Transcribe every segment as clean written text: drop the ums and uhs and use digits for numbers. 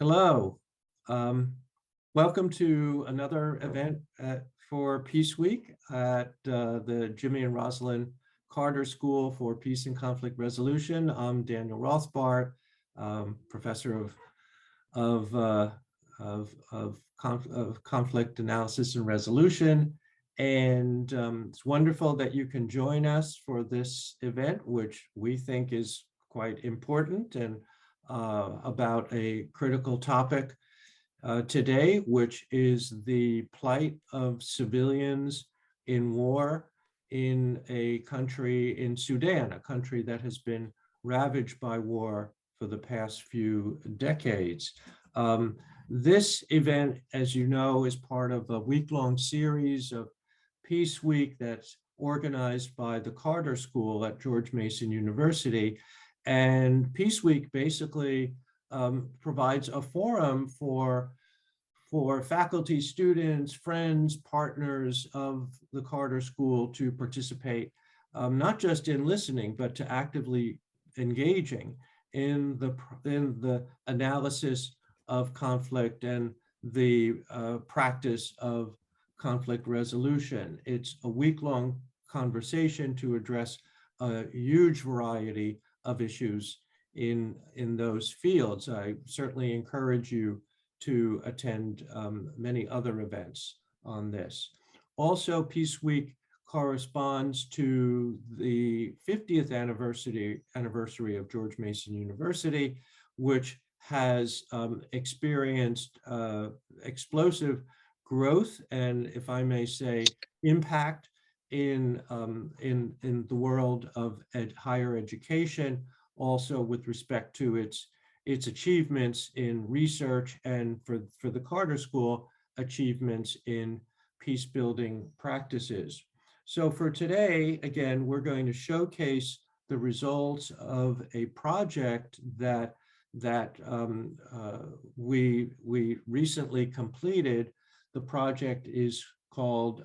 Hello. Welcome to another event for Peace Week at the Jimmy and Rosalind Carter School for Peace and Conflict Resolution. I'm Daniel Rothbart, professor of conflict analysis and resolution. And it's wonderful that you can join us for this event, which we think is quite important and about a critical topic today, which is the plight of civilians in war in a country in Sudan, a country that has been ravaged by war for the past few decades. This event, as you know, is part of a week-long series of Peace Week that's organized by the Carter School at George Mason University. And Peace Week basically provides a forum for faculty, students, friends, partners of the Carter School to participate, not just in listening, but to actively engaging in the analysis of conflict and the practice of conflict resolution. It's a week-long conversation to address a huge variety of issues in those fields. I certainly encourage you to attend many other events on this. Also, Peace Week corresponds to the 50th anniversary of George Mason University, which has experienced explosive growth and, if I may say, impact in the world of higher education, also with respect to its achievements in research, and for the Carter School, achievements in peace building practices. So for today, again, we're going to showcase the results of a project that we recently completed. The project is called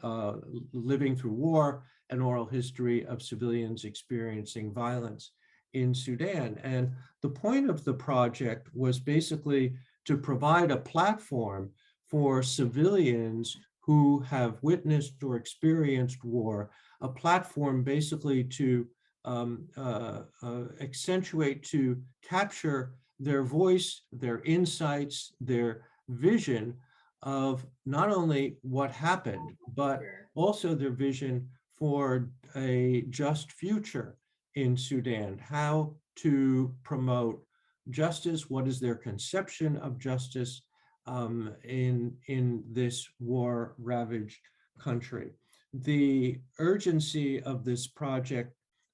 Living Through War, an Oral History of Civilians Experiencing Violence in Sudan. And the point of the project was basically to provide a platform for civilians who have witnessed or experienced war, a platform basically to accentuate, to capture their voice, their insights, their vision of not only what happened, but also their vision for a just future in Sudan, how to promote justice, what is their conception of justice in this war-ravaged country. The urgency of this project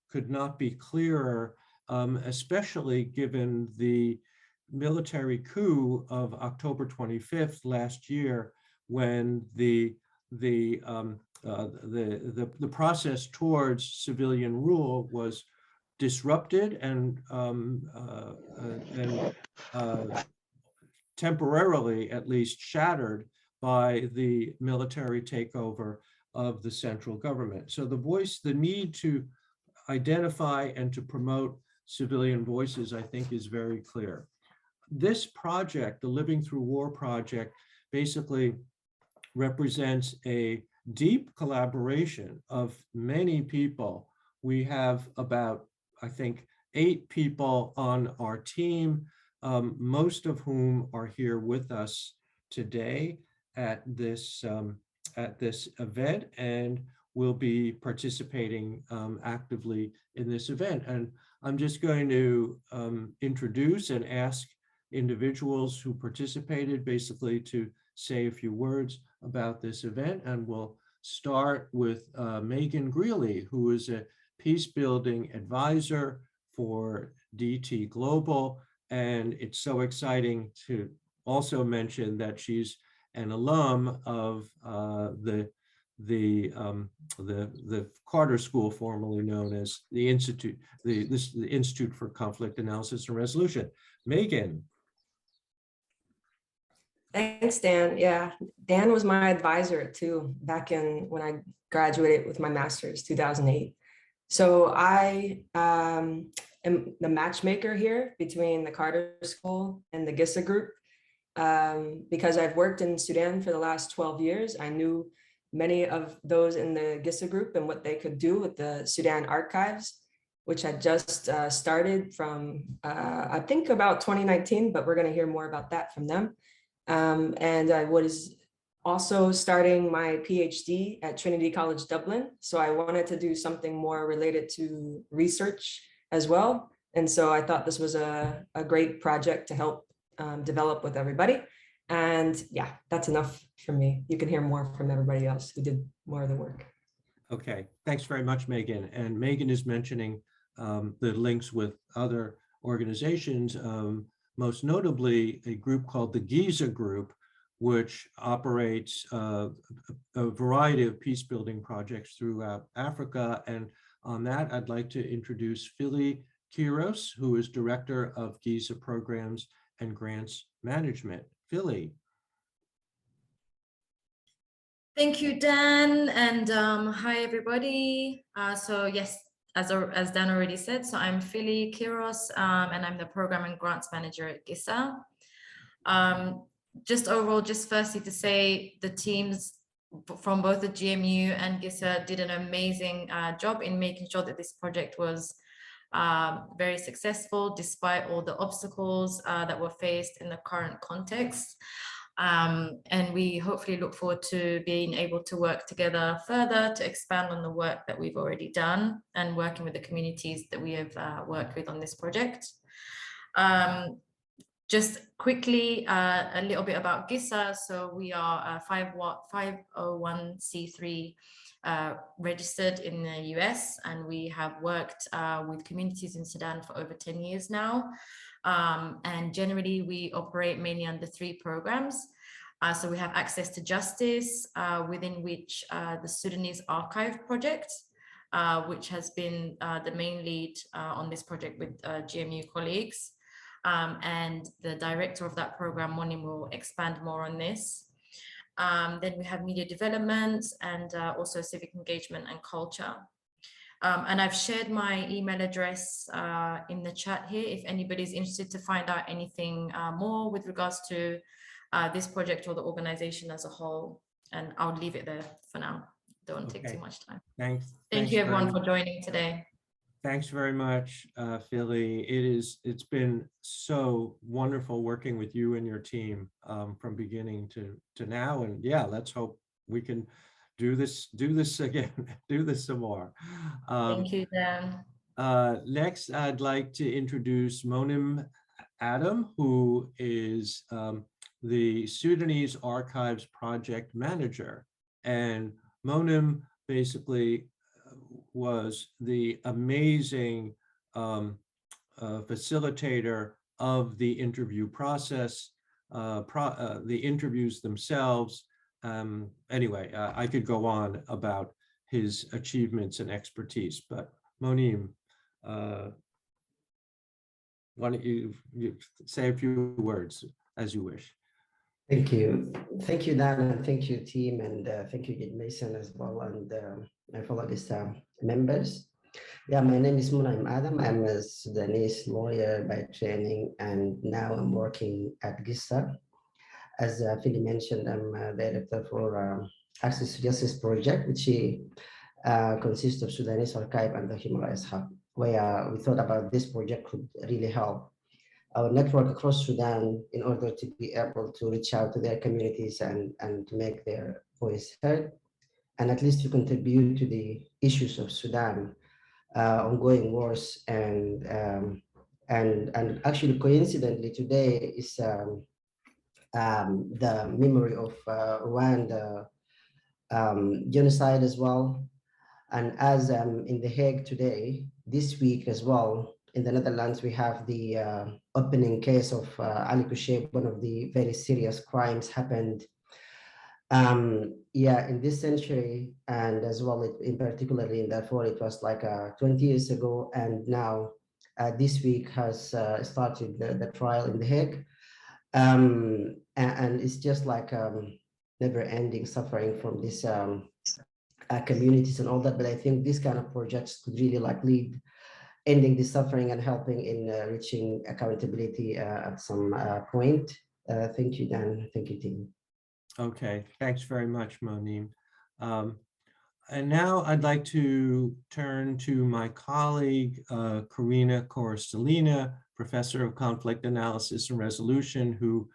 could not be clearer, especially given the military coup of October 25th last year, when the process towards civilian rule was disrupted and temporarily, at least, shattered by the military takeover of the central government. So the need to identify and to promote civilian voices, I think, is very clear. This project, the Living Through War project, basically represents a deep collaboration of many people. We have about, I think, 8 people on our team, most of whom are here with us today at this event, and will be participating actively in this event. And I'm just going to introduce and ask individuals who participated basically to say a few words about this event. And we'll start with Megan Greeley, who is a peace building advisor for DT Global. And it's so exciting to also mention that she's an alum of the Carter School, formerly known as the Institute, the Institute for Conflict Analysis and Resolution. Megan. Thanks, Dan. Yeah, Dan was my advisor too, back in when I graduated with my master's, 2008. So I am the matchmaker here between the Carter School and the GISA group. because I've worked in Sudan for the last 12 years. I knew many of those in the GISA group and what they could do with the Sudan archives, which had just started from, I think about 2019, but we're going to hear more about that from them. And I was also starting my PhD at Trinity College Dublin. So I wanted to do something more related to research as well. And so I thought this was a great project to help develop with everybody. And yeah, that's enough from me. You can hear more from everybody else who did more of the work. Okay, thanks very much, Megan. And Megan is mentioning the links with other organizations, most notably a group called the Giza Group, which operates a variety of peace building projects throughout Africa. And on that, I'd like to introduce Philly Kiros, who is Director of Giza Programs and Grants Management. Philly. Thank you, Dan, and hi, everybody. So yes, as Dan already said, so I'm Philly Kiros, and I'm the Program and Grants Manager at GISA. Just overall, just firstly to say the teams from both the GMU and GISA did an amazing job in making sure that this project was very successful despite all the obstacles that were faced in the current context. And we hopefully look forward to being able to work together further to expand on the work that we've already done and working with the communities that we have worked with on this project. Just quickly, a little bit about GISA. So we are a 501c3 registered in the US, and we have worked with communities in Sudan for over 10 years now. And generally, we operate mainly under 3 programs. So we have access to justice, within which the Sudanese Archive Project, which has been the main lead on this project with GMU colleagues. And the director of that program, Monim, will expand more on this. Then we have media development and also civic engagement and culture. And I've shared my email address in the chat here if anybody's interested to find out anything more with regards to this project or the organization as a whole. And I'll leave it there for now. Don't take too much time. Thanks. Thank you everyone for joining today. Thanks very much, Philly. It's been so wonderful working with you and your team from beginning to now. And yeah, let's hope we can do this again, do this some more. Thank you, Dan. Next, I'd like to introduce Monim Adam, who is the Sudanese Archives Project Manager. And Monim basically was the amazing facilitator of the interview process, the interviews themselves. Anyway, I could go on about his achievements and expertise, but Monim, why don't you say a few words as you wish. Thank you, Dan, and thank you, team, and thank you, Mason, as well, and my fellow members. Yeah, my name is Monim Adam. I'm a Sudanese lawyer by training, and now I'm working at GISA. As Philly mentioned, I'm a director for Access to Justice Project, which consists of Sudanese Archive and the Human Rights Hub, where we thought about this project could really help our network across Sudan in order to be able to reach out to their communities and to make their voice heard, and at least to contribute to the issues of Sudan, ongoing wars, and actually coincidentally today is the memory of Rwanda genocide as well. And as in The Hague today, this week as well, in the Netherlands, we have the opening case of Ali Kushayb, one of the very serious crimes happened in this century, and as well in particularly in Darfur, it was like 20 years ago, and now this week has started the trial in The Hague, and it's just like never-ending suffering from these communities and all that. But I think these kind of projects could really like lead ending the suffering and helping in reaching accountability at some point Thank you, Dan. Thank you, team. Okay, thanks very much, Monim. And now I'd like to turn to my colleague, Karina Korostelina, Professor of Conflict Analysis and Resolution, who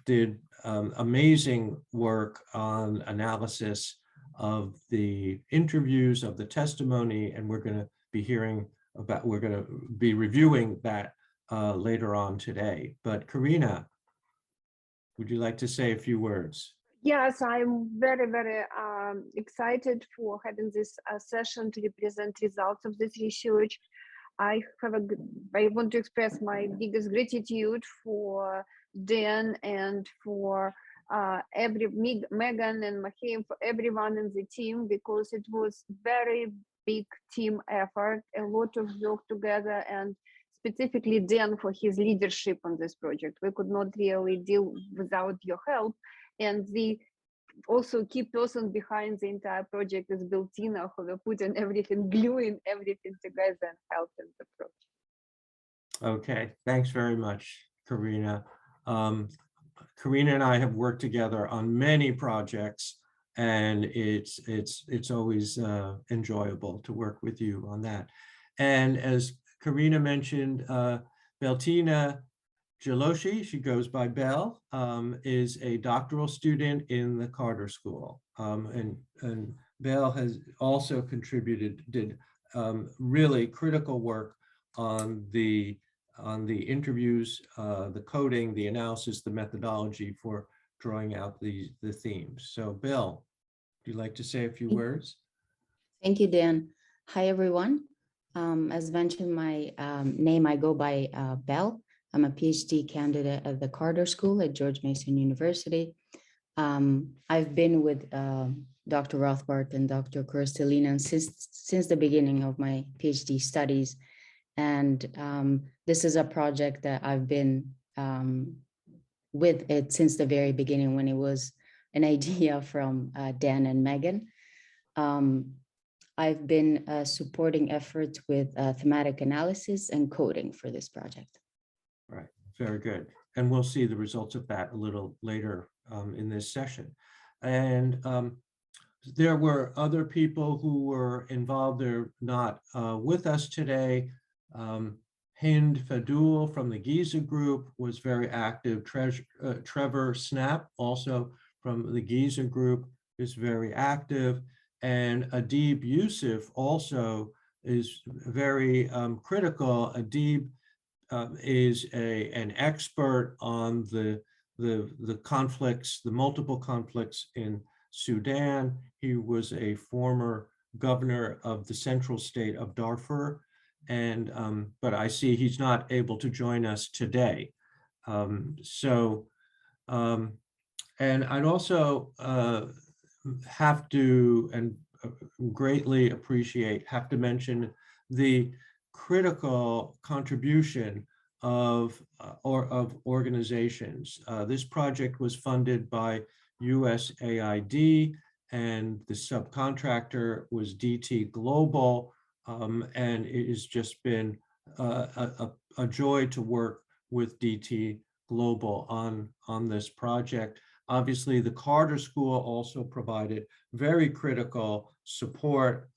did amazing work on analysis of the interviews, of the testimony, and we're going to be reviewing that later on today. But Karina, would you like to say a few words? Yes, I'm very, very excited for having this session to represent results of this research. I want to express my biggest gratitude for Dan and for Megan and Mahim, for everyone in the team, because it was very big team effort, a lot of work together, and specifically Dan for his leadership on this project. We could not really deal without your help. And the also key person behind the entire project is Beltina, who were putting everything, gluing everything together and helping the project. Okay, thanks very much, Karina. Karina and I have worked together on many projects, and it's always enjoyable to work with you on that. And as Karina mentioned, Beltina Jaloshi, she goes by Bell, is a doctoral student in the Carter School. And Bell has also did really critical work on the interviews, the coding, the analysis, the methodology for drawing out the themes. So Bell, would you like to say a few words? Thank you, Dan. Hi, everyone. As mentioned, my name, I go by Bell. I'm a PhD candidate at the Carter School at George Mason University. I've been with Dr. Rothbart and Dr. Korostelina since the beginning of my PhD studies. And this is a project that I've been with it since the very beginning, when it was an idea from Dan and Megan. I've been supporting efforts with thematic analysis and coding for this project. Right, very good. And we'll see the results of that a little later in this session. And there were other people who were involved. They're not with us today. Hind Fadul from the Giza Group was very active. Trevor Snap, also from the Giza Group, is very active. And Adib Yusuf also is very critical. Adib is an expert on the conflicts, the multiple conflicts in Sudan. He was a former governor of the central state of Darfur, and but I see he's not able to join us today. And I'd also have to, and greatly have to mention the critical contribution of organizations. This project was funded by USAID, and the subcontractor was DT Global, and it has just been a joy to work with DT Global on this project. Obviously, the Carter School also provided very critical support,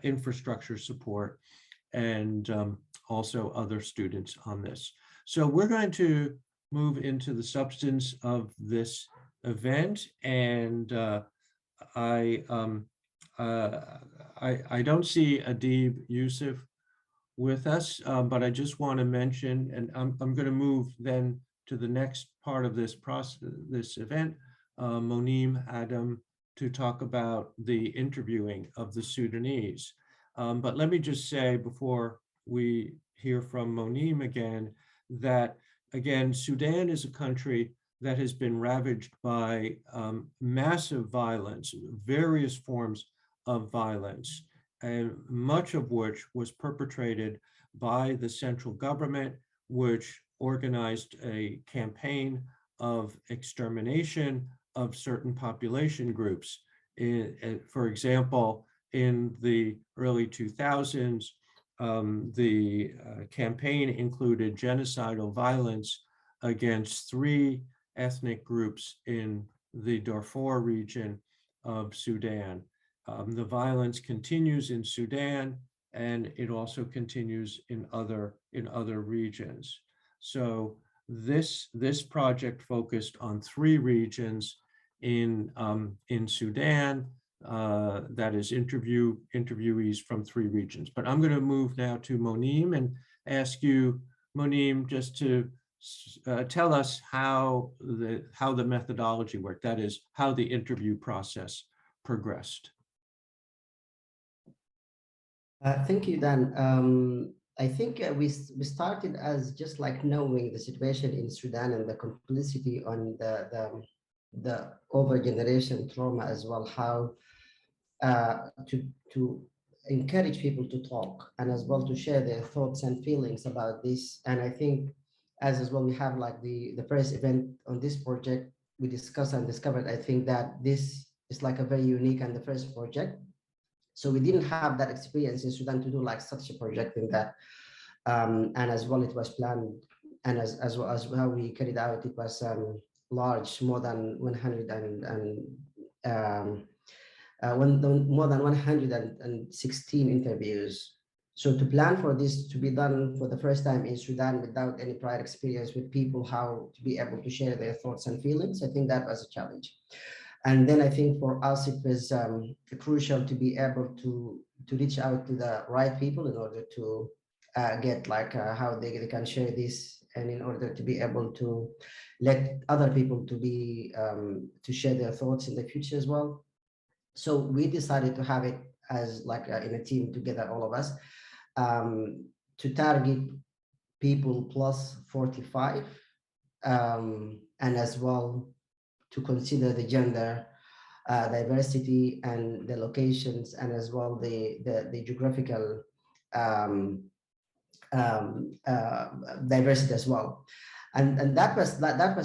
infrastructure support, and also other students on this. So we're going to move into the substance of this event, and I don't see Adib Yusuf with us, but I just want to mention, and I'm going to move then to the next part of this process, this event, Monim Adam, to talk about the interviewing of the Sudanese. But let me just say, before we hear from Monim again, that again, Sudan is a country that has been ravaged by massive violence, various forms of violence, and much of which was perpetrated by the central government, which organized a campaign of extermination of certain population groups. For example, in the early 2000s, the campaign included genocidal violence against 3 ethnic groups in the Darfur region of Sudan. The violence continues in Sudan, and it also continues in other regions. So this project focused on 3 regions in Sudan, that is interviewees from 3 regions. But I'm going to move now to Moneem and ask you, Moneem, just to tell us how the methodology worked, that is, how the interview process progressed. Thank you, Dan. I think we started as just like knowing the situation in Sudan and the complicity on the over generation trauma as well, how to encourage people to talk and as well to share their thoughts and feelings about this. And I think as well we have like the first event on this project, we discussed and discovered, I think that this is like a very unique and the first project. So we didn't have that experience in Sudan to do like such a project in that. And as well, it was planned, and as well as how we carried out, it was large, more than 116 interviews. So to plan for this to be done for the first time in Sudan without any prior experience with people, how to be able to share their thoughts and feelings, I think that was a challenge. And then I think for us, it was crucial to be able to reach out to the right people in order to get like how they can share this, and in order to be able to let other people to be to share their thoughts in the future as well. So we decided to have it as like in a team together, all of us, to target people plus 45, and as well to consider the gender diversity and the locations, and as well the geographical diversity as well. And that was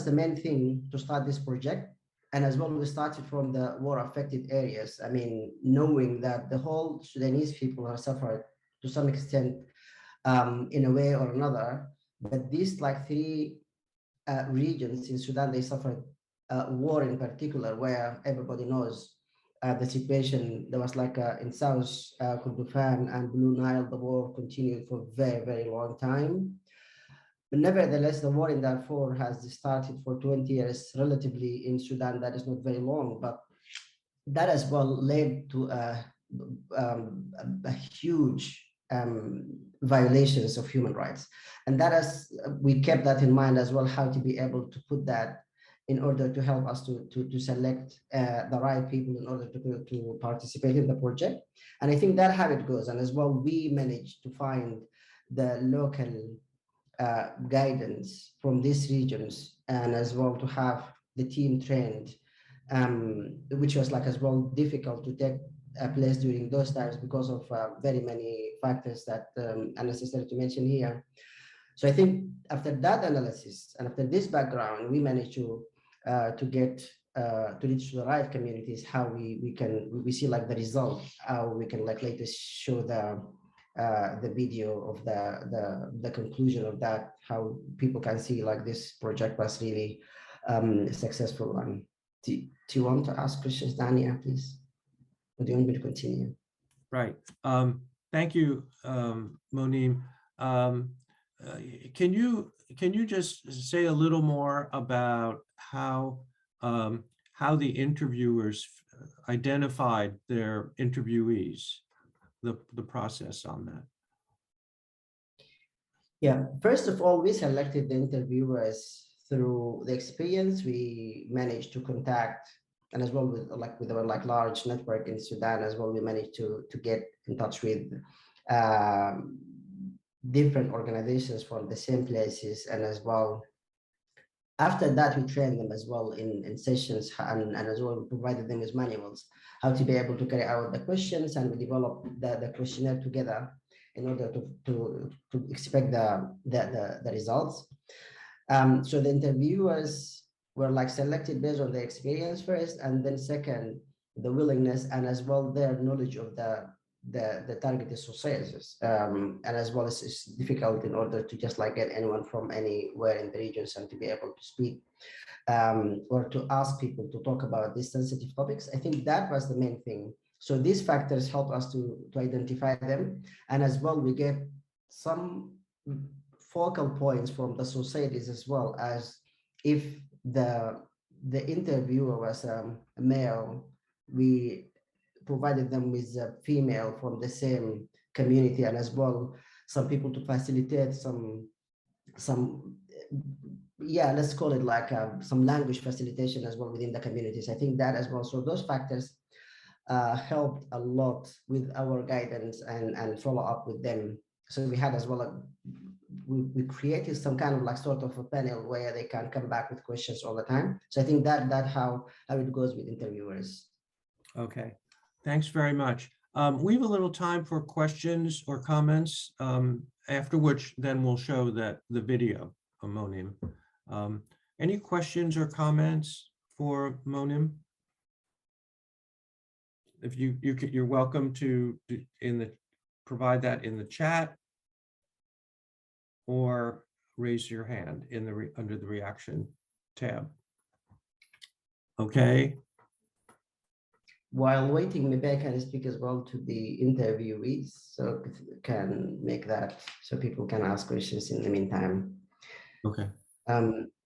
the main thing to start this project. And as well, we started from the war affected areas. I mean, knowing that the whole Sudanese people have suffered to some extent in a way or another, but these like 3 regions in Sudan, they suffered war in particular, where everybody knows the situation. There was like in South Kordofan and Blue Nile, the war continued for a very, very long time. But nevertheless, the war in Darfur has started for 20 years, relatively in Sudan, that is not very long, but that as well led to a huge violations of human rights. And that is, we kept that in mind as well, how to be able to put that in order to help us to select the right people in order to participate in the project. And I think that's how it goes. And as well, we managed to find the local guidance from these regions, and as well to have the team trained, which was like as well difficult to take place during those times because of very many factors that unnecessary to mention here. So I think after that analysis and after this background, we managed to get to reach to the right communities, how we see like the result, how we can like later show the video of the conclusion of that, how people can see like this project was really successful. And do you want to ask questions, Dania, please? Or do you want me to continue? Right. Thank you, Moneem. Can you just say a little more about how the interviewers identified their interviewees, the process on that? Yeah, first of all, we selected the interviewers through the experience we managed to contact, and as well with our like large network in Sudan as well, we managed to get in touch with different organizations from the same places. And as well, after that, we trained them as well in sessions, and as well we provided them with manuals, how to be able to carry out the questions, and we developed the questionnaire together in order to expect the results. So the interviewers were like selected based on their experience first, and then second, the willingness and as well their knowledge of the the targeted societies. And as well as it's difficult in order to just like get anyone from anywhere in the regions and to be able to speak or to ask people to talk about these sensitive topics. I think that was the main thing. So these factors help us to identify them. And as well, we get some focal points from the societies as well, as if the interviewer was a male, we provided them with a female from the same community, and as well some people to facilitate some yeah, let's call it like some language facilitation as well within the communities. I think that as well. So those factors helped a lot with our guidance and follow up with them. So we had as well we created some kind of like sort of a panel where they can come back with questions all the time. So I think that how it goes with interviewers. Okay, thanks very much. We have a little time for questions or comments, after which then we'll show the video of Monim. Any questions or comments for Monim? If you're welcome to provide that in the chat, or raise your hand in the under the reaction tab. Okay. While waiting, maybe I can speak as well to the interviewees, so can make that so people can ask questions in the meantime. Okay.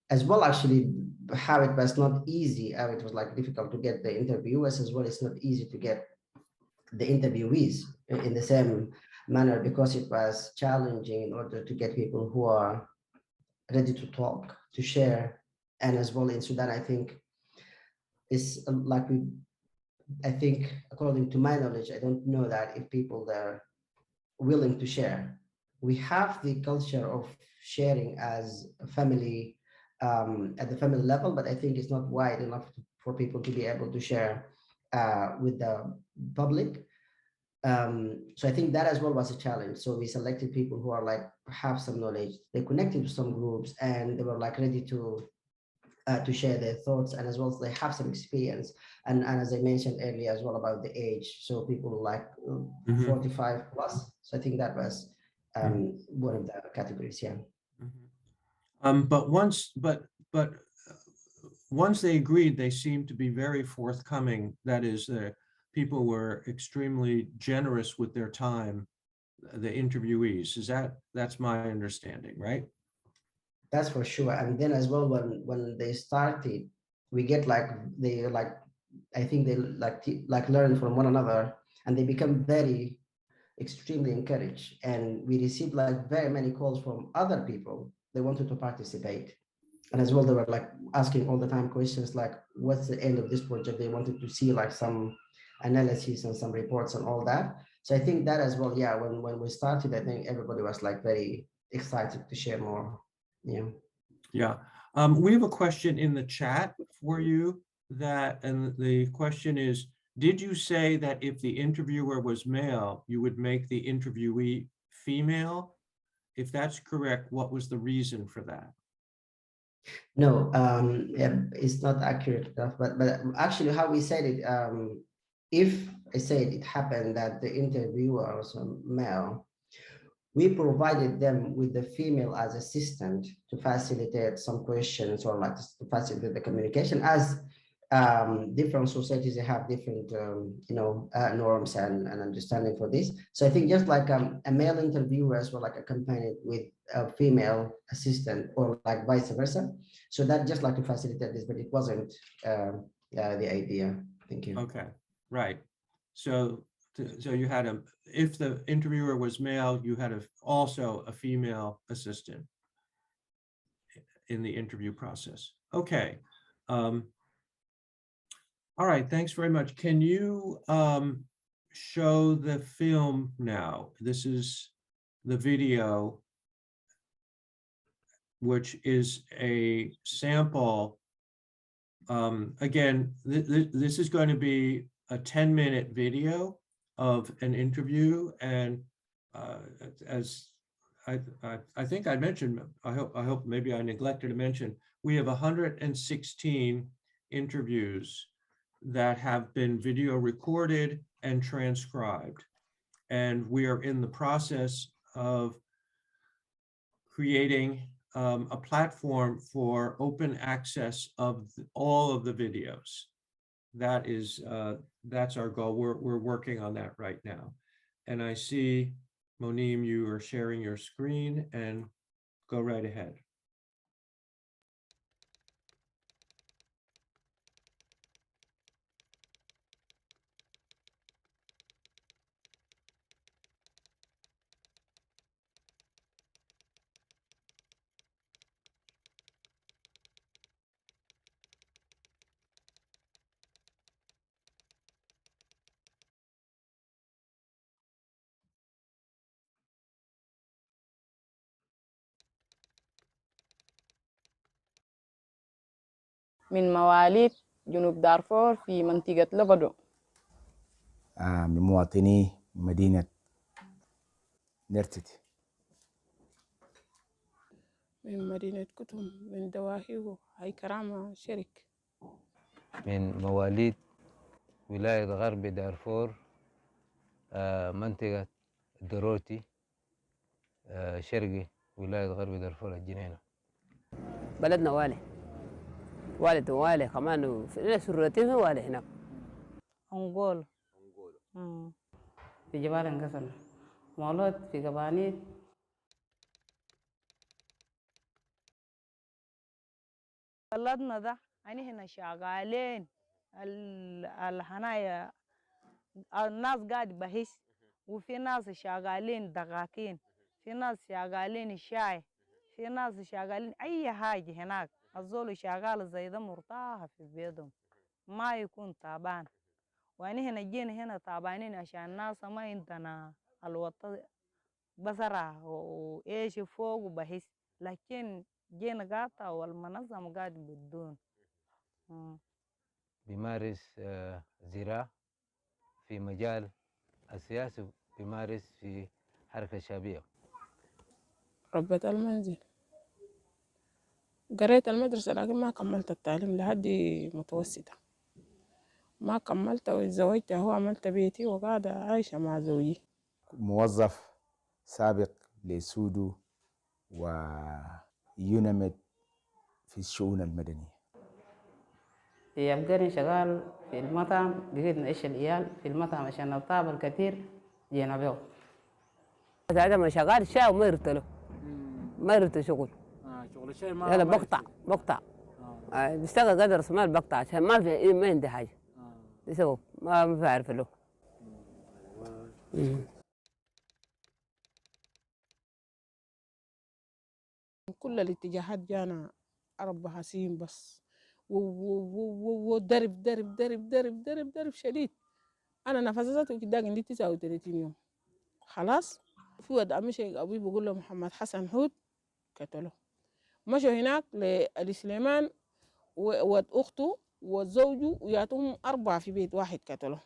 As well, actually, how it was not easy, how it was like difficult to get the interviewers as well. It's not easy to get the interviewees in the same manner, because it was challenging in order to get people who are ready to talk, to share. And as well in Sudan, I think it's like I think according to my knowledge, I don't know that if people are willing to share. We have the culture of sharing as a family at the family level, but I think it's not wide enough for people to be able to share with the public. So I think that as well was a challenge. So we selected people who are like have some knowledge, they connected to some groups, and they were like ready to share their thoughts, and as well as they have some experience. And as I mentioned earlier as well about the age, so people like 45 plus. So I think that was one of the categories. Yeah. But once they agreed, they seemed to be very forthcoming. That is, people were extremely generous with their time, the interviewees. That's my understanding, right? That's for sure. And then as well, when they started, we get like they like, I think they like learn from one another, and they become very extremely encouraged. And we received like very many calls from other people. They wanted to participate, and as well they were like asking all the time questions like, what's the end of this project? They wanted to see like some analysis and some reports and all that. So I think that as well, yeah, when we started, I think everybody was like very excited to share more. Yeah. Yeah. We have a question in the chat for you and the question is, did you say that if the interviewer was male, you would make the interviewee female? If that's correct, what was the reason for that? No, yeah, it's not accurate enough, but actually how we said it, if I said it happened that the interviewer was a male, we provided them with the female as assistant to facilitate some questions or like to facilitate the communication, as different societies, they have different, norms and understanding for this. So I think just like a male interviewer as well, like accompanied with a female assistant or like vice versa. So that just like to facilitate this, but it wasn't the idea. Thank you. Okay, right. So you had if the interviewer was male, you had also a female assistant in the interview process. Okay. All right, thanks very much. Can you show the film now? This is the video, which is a sample. Again, this is going to be a 10-minute video of an interview, and as I think I mentioned, I hope maybe I neglected to mention, we have 116 interviews that have been video recorded and transcribed. And we are in the process of creating a platform for open access of all of the videos. That is, that's our goal. We're working on that right now. And I see, Monim, you are sharing your screen, and go right ahead. من مواليد جنوب دارفور في منطقة لبدو. من مواطني مدينة نرتتي. من مدينة كتم من دواهيه هاي كرامة شرك. من مواليد ولاية غرب دارفور منطقة دروتي شرقي ولاية غرب دارفور الجنينة. بلدنا والي والد والي كمان في سرتين والي هناك. أنغول في جبال انقسم، مولود في قبانيت. بلدنا ده يعني هنا شغالين الهنايا الناس قاعد بهيس، وفي ناس شغالين دقاقين، في ناس شغالين شاي، في ناس شغالين أي حاجة هناك. الزول شغال زي ده مرتاح في بيتهم ما يكون تعبان. وأنا هنا جينا هنا تعبانين عشان الناس ما عندنا الوطن بزرع وإيش فوق وبهيس، لكن جينا قاطع والمنظمة قاعد بدون. بيمارس زراعة في مجال السياسي، بيمارس في حركة شعبية. ربة المنزل، قريت المدرسة لكن ما كملت التعليم لحد متوسطة، ما كملت واتزوجت هو عملت بيتي وقاعدة عايشة مع زوجي. موظف سابق لسودو ويونمد في الشؤون المدنية. يبقى شغال في المطعم، بقيت نعيش العيال في المطعم عشان الطابة الكثير جينا بيو. هذا ما شغال الشاي وما يرت له، ما يرت شغل. شغل الشاي ما يلا بقطع بيشتغل قدر رسمال بقطع عشان ما عندي حاجة. يسوي ما بعرف له. من كل الاتجاهات جانا 4 سنين بس، ودرب درب درب درب درب درب شديد. أنا نفذت كده عندي 39 يوم خلاص. في ود أمشي أبوي بقول له محمد حسن حود قتله. مشوا هناك لسليمان وود أخته وزوجه وياتهم 4 في بيت واحد قتله.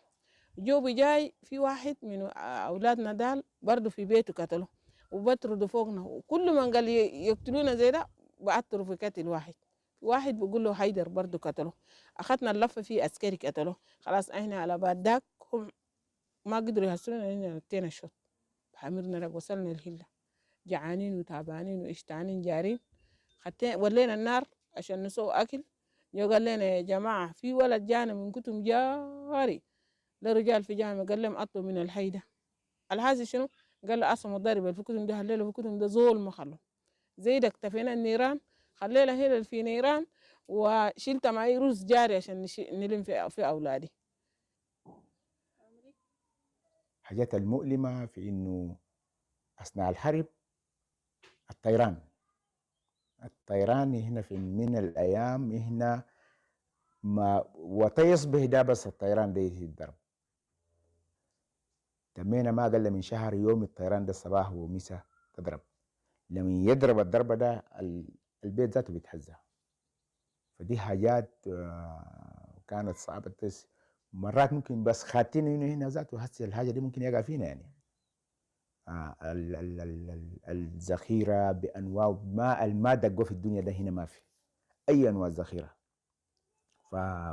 جو بجاي في واحد من أولادنا دال برضه في بيته قتله، وبطردوا فوقنا، وكل من قال يقتلونا زي ده بعتروا في قتل واحد. واحد بيقول له حيدر برضه قتله. أخذنا اللفة في عسكري قتله. خلاص احنا على بعد داك هم ما قدروا يحصلونا لأننا نتينا الشوط حمرنا لك وصلنا الهلة جعانين وتعبانين واشتعانين جارين. ولينا النار عشان نسوي أكل. جو قال لنا يا جماعة في ولد جانا من كتم جاري لرجال في جامعة قال لهم أطلوا من الحيدة. الحاسي شنو؟ قال له أصلا مضارب في كتم ده هليله في كتم ده زول ما خلو زي ده اكتفينا النيران خلينا هنا في نيران وشلت معي رز جاري عشان نلم في أولادي. حاجات المؤلمة في إنه أثناء الحرب الطيران هنا في من الأيام هنا ما وتصبح ده بس الطيران ده يتضرب. تمينا ما قل من شهر يوم الطيران ده الصباح ومساء تضرب. لما يضرب الضربة ده البيت ذاته بيتهزأ. فدي حاجات كانت صعبة. مرات ممكن بس خاتين هنا ذاته هسه الحاجة دي ممكن يقع فينا يعني. الذخيرة بأنواع ما المادة في الدنيا ده هنا ما في أي أنواع ذخيرة.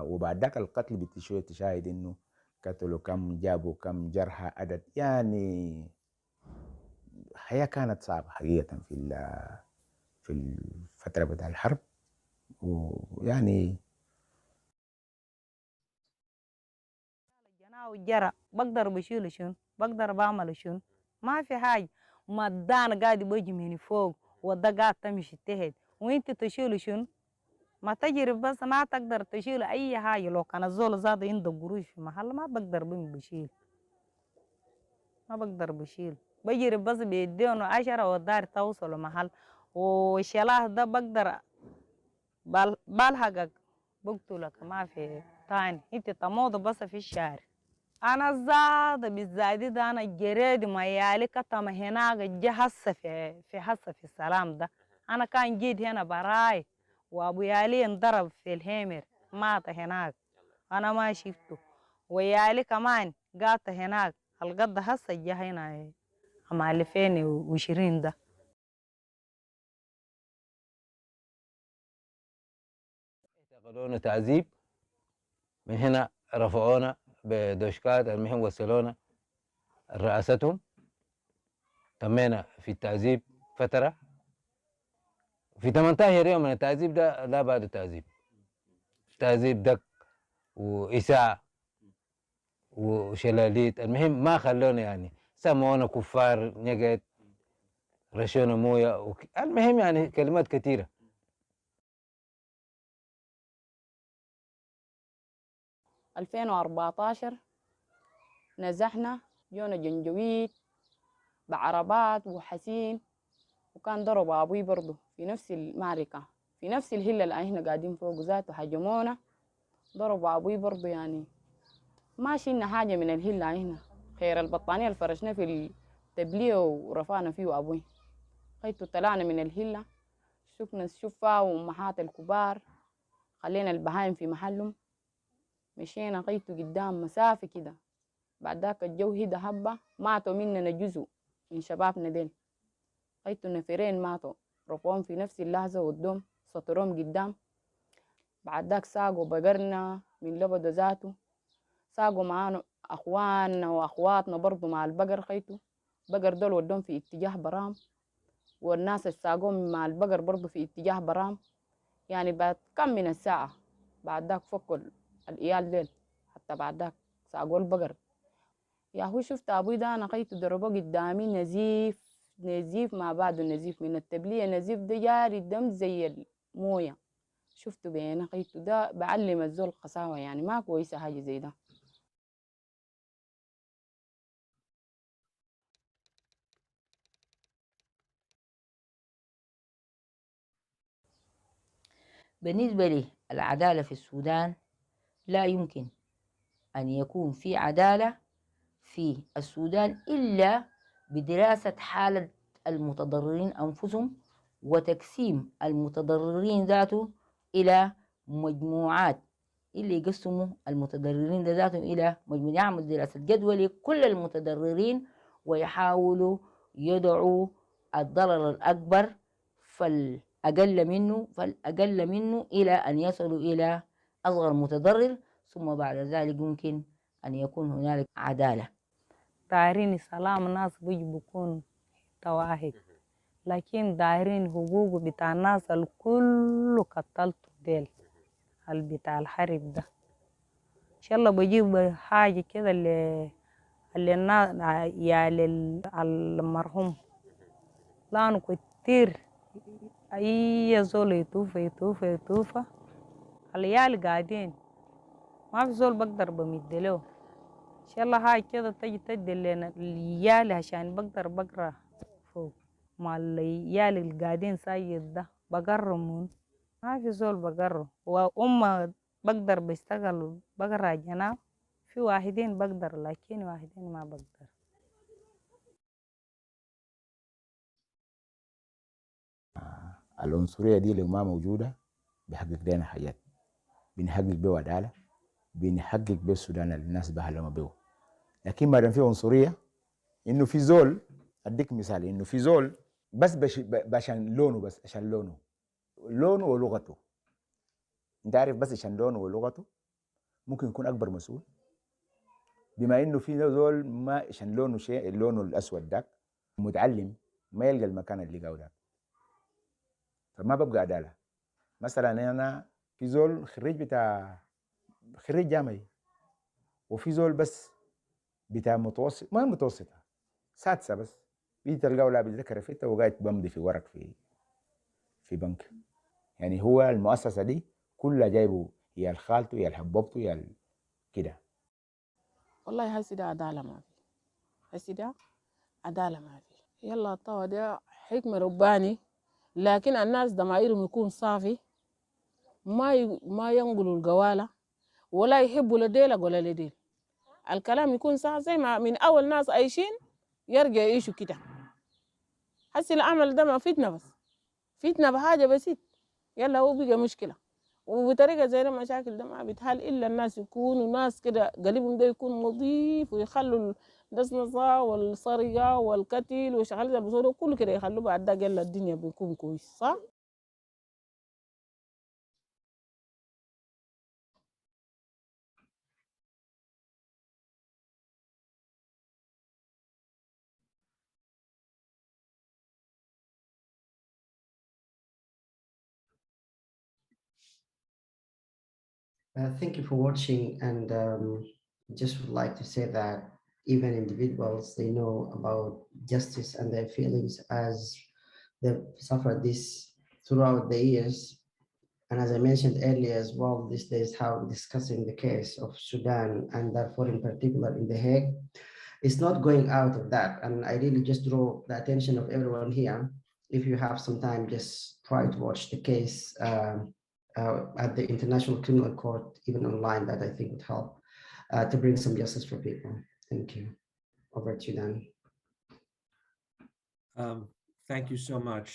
وبعد ذاك القتل بتشاهد إنه قتلوا كم، جابوا كم جرحى، عدد يعني الحياة كانت صعبة حقيقة في الفترة بتاع الحرب. ويعني الجناح والجرى بقدر بشيل شنو، بقدر بعمل شنو، ما في حاجة. ما الدان قاعد بيجي من فوق وده قاعد تمشي تحت، وانت تشيل شنو؟ ما تجرب بس، ما تقدر تشيل اي حاجة. لو كان الزول زاد عنده قروش في محل ما بقدر بشيل، ما بقدر بشيل. بجرب بس بيدينه 10 والدار توصل محل، والشلاح ده بقدر بلحقك بقتلك، ما في تاني. انت تموت بس في الشارع. انا الزاد بالزايد ده انا جريت ما يالي كتم هناك جه هسه في هسه في السلام ده. انا كان جيت هنا براي وابو يالي انضرب في الهيمر مات هناك، انا ما شفته. ويالي كمان قاعدة هناك القضى هسه جه هنا عام 2020 ده. اعتقلونا تعذيب، من هنا رفعونا بدوشكات، المهم وصلونا رئاستهم. تمينا في التعذيب فترة، في 18 يوم من التعذيب ده لا بعد تعذيب، تعذيب دق وإساءة وشلاليت. المهم ما خلونا يعني، سمونا كفار، نقد رشونا مويه المهم يعني كلمات كثيرة. 2014 نزحنا، جونا جنجويد بعربات وحسين، وكان ضرب أبوي برضه في نفس المعركة، في نفس الهلة اللي احنا قاعدين فوق ذاته هجمونا، ضرب أبوي برضه. يعني ما شلنا حاجة من الهلة هنا، خير البطانية اللي فرشنا في التبلية ورفعنا فيه أبوي. خيطو طلعنا من الهلة، شفنا الشفا وأمهات الكبار، خلينا البهايم في محلهم، مشينا خيطو قدام مسافة كده. بعد ذاك الجو هدا هبة، ماتوا مننا جزء من شبابنا ديل. خيطو نفرين ماتوا، رفعوهم في نفس اللحظة ودوم سطروهم قدام. بعد ذاك ساقوا بقرنا من لبدو ذاته، ساقوا معانا أخواننا وأخواتنا برضو مع البقر. خيطو بقر دول ودوم في اتجاه برام، والناس ساقوهم مع البقر برضو في اتجاه برام. يعني بعد كم من الساعة بعد ذاك فكوا الإيال ديل، حتى بعد ذاك ساقوا البقر. يا هو شفت أبوي ده أنا خيطو ضربه قدامي نزيف، نزيف ما بعده نزيف من التبلية، نزيف ده جاري الدم زي الموية. شفته بينا خيطو ده بعلم الزول قساوة، يعني ما كويسة حاجة زي ده. بالنسبة لي العدالة في السودان لا يمكن أن يكون في عدالة في السودان إلا بدراسة حالة المتضررين أنفسهم، وتقسيم المتضررين ذاته إلى مجموعات، اللي يقسموا المتضررين ذاتهم إلى مجموعات، يعمل دراسة جدوى لكل المتضررين ويحاولوا يدعوا الضرر الأكبر فالأقل منه إلى أن يصلوا إلى أصغر متضرر، ثم بعد ذلك يمكن أن يكون هنالك عدالة. دايرين سلام الناس بيكون تواهد، لكن دايرين حقوق بتاع الناس الكل قتلته ديل بتاع الحرب ده. إن شاء الله بجيب حاجة كده اللي الناس يا المرحوم، لانه كتير أي زول يتوفى العيال قاعدين، ما في زول بقدر بمدله. إن شاء الله هاي كده تجي تدي لنا العيال عشان بقدر بقرا فوق مع العيال اللي قاعدين سايد ده بقرمون، ما في زول بقرم. وأمة بقدر بيشتغل بقرا جناب، في واحدين بقدر لكن واحدين ما بقدر. العنصرية دي لو ما موجودة بيحقق لنا حاجات، بنحقق بيه عدالة، بنحقق بيه السودان اللي الناس بحلموا بيه. لكن ما دام في عنصرية، انه في زول، اديك مثال، انه في زول بس عشان لونه، بس عشان لونه ولغته. انت عارف بس عشان لونه ولغته ممكن يكون اكبر مسؤول، بما انه في زول ما عشان لونه شيء لونه الاسود ده متعلم ما يلقى المكان اللي لقاه ده، فما ببقى عداله. مثلا انا في زول خريج جامعي، وفي زول بس بتاع متوسط ما متوسطه سادسه بس، بيجي تلقاه لابس ده كرافته وقاعد بمضي في ورق في بنك. يعني هو المؤسسه دي كلها جايبه يا خالته يا حبوبته يا كده. والله هسي ده عدالة ما في، هسي ده عدالة ما في. يلا طوى ده حكمة رباني، لكن الناس ضمائرهم يكون صافي، ما ينقلوا القوالة ولا يحبوا لديلك ولا لديل. الكلام يكون صح زي ما من أول ناس عايشين يرجع يعيشوا كده. هسي العمل ده ما فتنة، بس فتنة بحاجة بسيط يلا هو بقى مشكلة، وبطريقة زي المشاكل ده ما بيتحل إلا الناس يكونوا ناس كده قلبهم ده يكون نظيف، ويخلوا النصنصة والسرقة والقتل وشغال البصور كله كده يخلوه، بعد ده يلا الدنيا بيكون كويس صح؟ Thank you for watching, and just would like to say that even individuals, they know about justice and their feelings as they've suffered this throughout the years. And as I mentioned earlier as well, these days how discussing the case of Sudan and Darfur in particular in The Hague, it's not going out of that. And I really just draw the attention of everyone here. If you have some time, just try to watch the case at the International Criminal Court, even online, that I think would help to bring some justice for people. Thank you. Over to you, Dan. Thank you so much.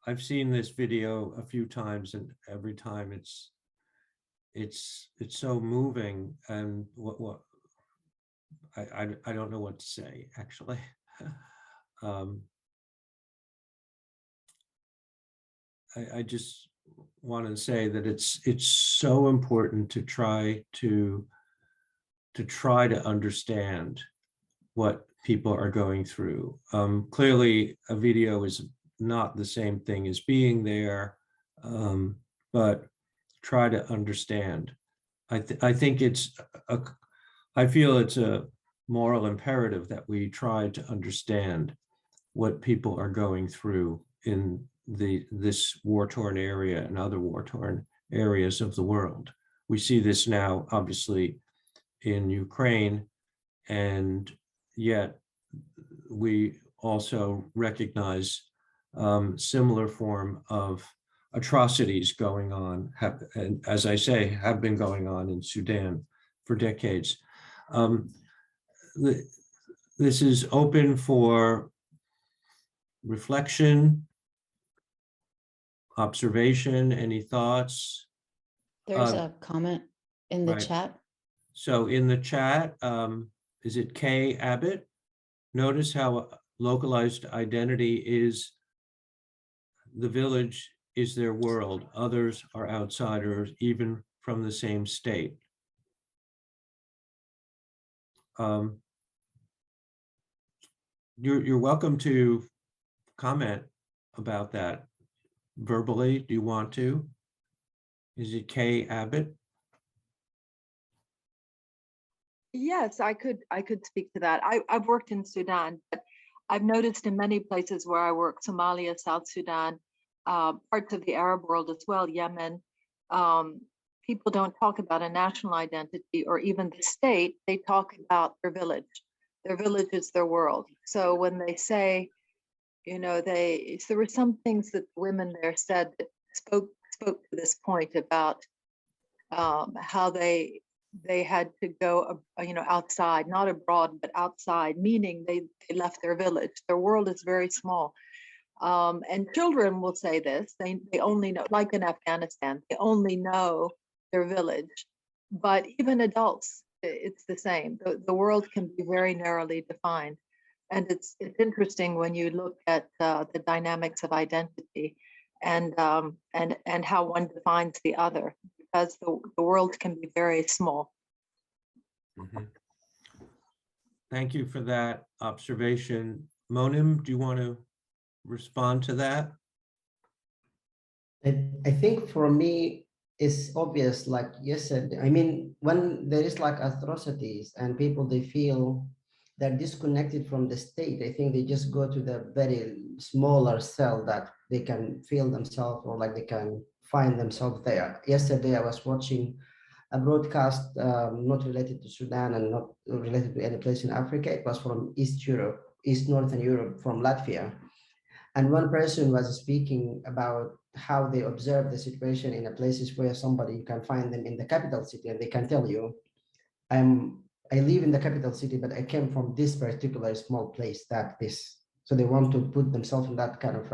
I've seen this video a few times, and every time it's so moving, and what I don't know what to say actually. I just want to say that it's so important to try to understand what people are going through. Clearly, a video is not the same thing as being there, but try to understand. I think I feel it's a moral imperative that we try to understand what people are going through in this war-torn area and other war-torn areas of the world. We see this now, obviously, in Ukraine, and yet we also recognize similar form of atrocities going on, and as I say, have been going on in Sudan for decades. This is open for reflection, observation. Any thoughts? There's a comment in the right. chat. So in the chat, is it Kay Abbott? Notice how localized identity is the village is their world. Others are outsiders, even from the same state. You're welcome to comment about that verbally. Do you want to? Is it Kay Abbott? Yes, I could speak to that. I've worked in Sudan, but I've noticed in many places where I work, Somalia, South Sudan, parts of the Arab world as well, Yemen, people don't talk about a national identity or even the state. They talk about their village. Their village is their world. So when they say, you know, there were some things that women there said that spoke to this point about how they had to go, you know, outside, not abroad, but outside, meaning they left their village. Their world is very small. And children will say this, they only know, like in Afghanistan, they only know their village. But even adults, it's the same. The world can be very narrowly defined. And it's interesting when you look at the dynamics of identity and how one defines the other, because the world can be very small. Mm-hmm. Thank you for that observation. Monim, do you want to respond to that? I think for me, it's obvious, like yesterday, I mean, when there is like atrocities and people, they feel they're disconnected from the state, I think they just go to the very smaller cell that they can feel themselves or like they can find themselves there. Yesterday, I was watching a broadcast not related to Sudan and not related to any place in Africa. It was from East Europe, East Northern Europe, from Latvia. And one person was speaking about how they observe the situation in a places where somebody, you can find them in the capital city and they can tell you, I live in the capital city, but I came from this particular small place that this. So they want to put themselves in that kind of.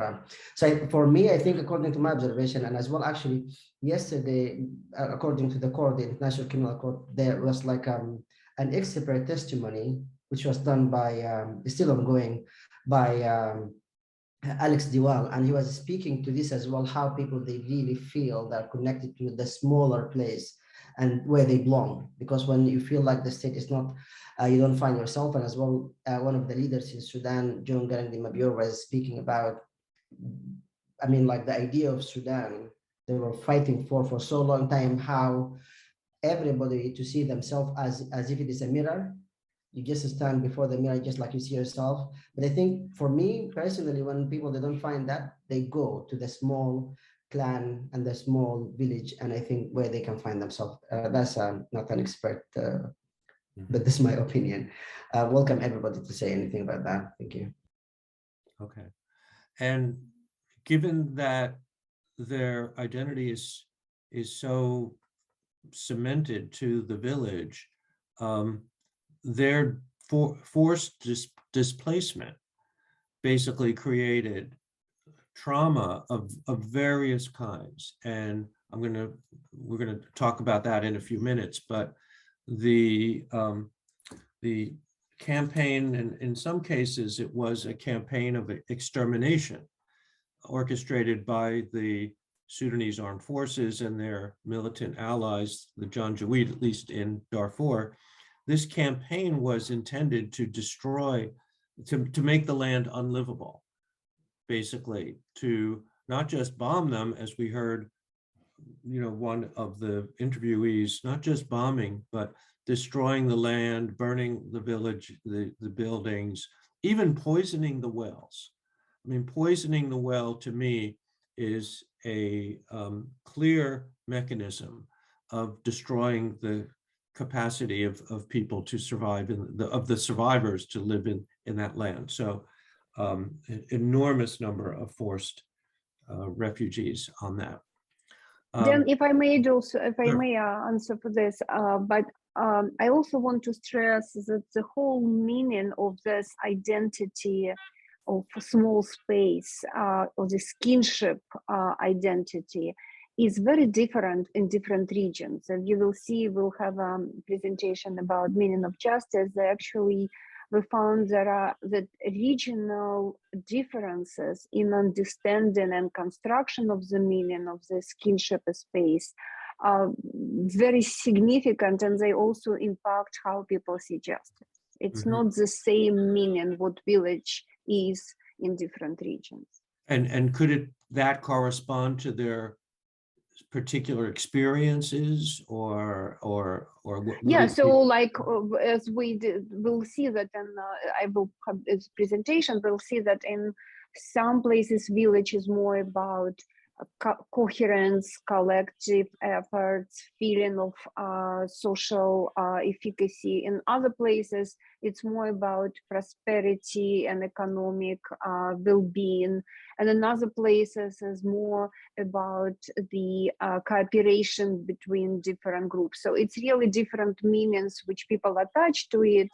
So for me, I think according to my observation, and as well actually yesterday, according to the court, the International Criminal Court, there was like an expert testimony, which was done by, still ongoing, by Alex Diwal, and he was speaking to this as well, how people, they really feel they're connected to the smaller place and where they belong. Because when you feel like the state is not, you don't find yourself. And as well, one of the leaders in Sudan, John Garang Mabior, was speaking about, I mean, like the idea of Sudan, they were fighting for so long time, how everybody to see themselves as if it is a mirror. You just stand before the mirror, just like you see yourself. But I think for me personally, when people, they don't find that, they go to the small clan and the small village, and I think where they can find themselves. That's not an expert, but this is my opinion. Welcome everybody to say anything about that. Thank you. Okay. And given that their identity is so cemented to the village, their forced displacement basically created trauma of various kinds. And we're gonna talk about that in a few minutes, but the campaign, and in some cases it was a campaign of extermination orchestrated by the Sudanese armed forces and their militant allies, the Janjaweed, at least in Darfur. This campaign was intended to destroy, to make the land unlivable, basically, to not just bomb them, as we heard, one of the interviewees, not just bombing, but destroying the land, burning the village, the buildings, even poisoning the wells. I mean, poisoning the well to me is a clear mechanism of destroying the capacity of people to survive, of the survivors to live in that land. So an enormous number of forced refugees on that. Then, if I may also, Sure. answer for this, but I also want to stress that the whole meaning of this identity of small space, or the kinship identity, is very different in different regions. And you will see, we'll have a presentation about meaning of justice. We found that regional differences in understanding and construction of the meaning of this kinship space are very significant, and they also impact how people see justice. It's not the same meaning what village is in different regions. And could that correspond to their particular experiences, or what? Yeah, so like as we'll see that, and I will have this presentation, we'll see that in some places village is more about coherence, collective efforts, feeling of social efficacy. In other places, it's more about prosperity and economic well-being. And in other places, is more about the cooperation between different groups. So it's really different meanings which people attach to it,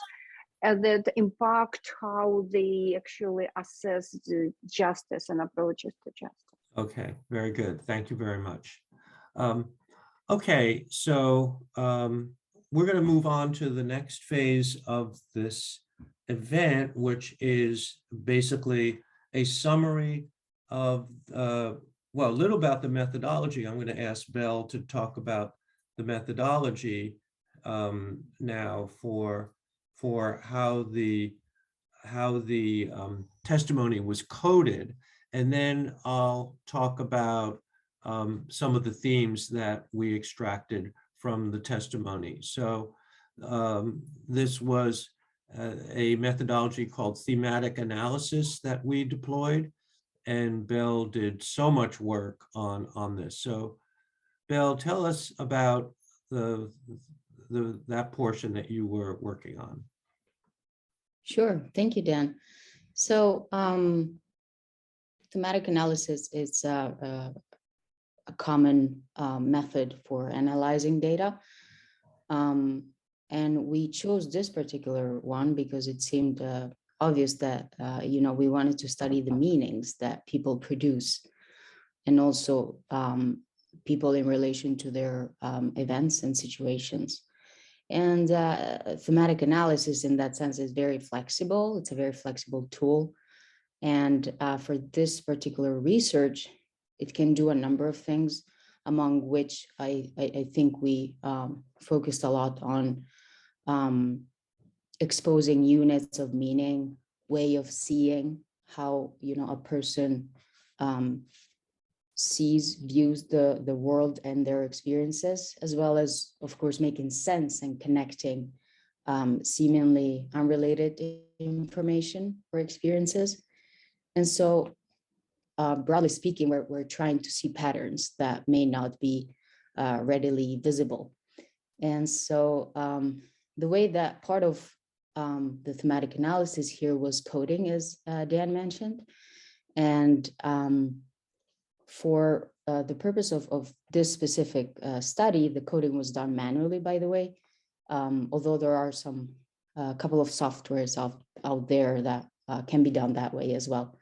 and that impact how they actually assess the justice and approaches to justice. Okay, very good. Thank you very much. Okay, so we're going to move on to the next phase of this event, which is basically a summary of, well, a little about the methodology. I'm going to ask Belle to talk about the methodology now for for how the testimony was coded, and then I'll talk about some of the themes that we extracted from the testimony. So this was a methodology called thematic analysis that we deployed, and Bill did so much work on this. So Bill, tell us about that portion that you were working on. Sure, thank you, Dan. So thematic analysis is a common method for analyzing data. And we chose this particular one because it seemed obvious that, we wanted to study the meanings that people produce, and also people in relation to their events and situations. And thematic analysis in that sense is very flexible. It's a very flexible tool. And for this particular research, it can do a number of things, among which I think we focused a lot on exposing units of meaning, way of seeing, how a person views the world and their experiences, as well as, of course, making sense and connecting seemingly unrelated information or experiences. And so, broadly speaking, we're trying to see patterns that may not be readily visible. And so the way that part of the thematic analysis here was coding, as Dan mentioned. And for the purpose of this specific study, the coding was done manually, by the way, although there are a couple of softwares out there that can be done that way as well.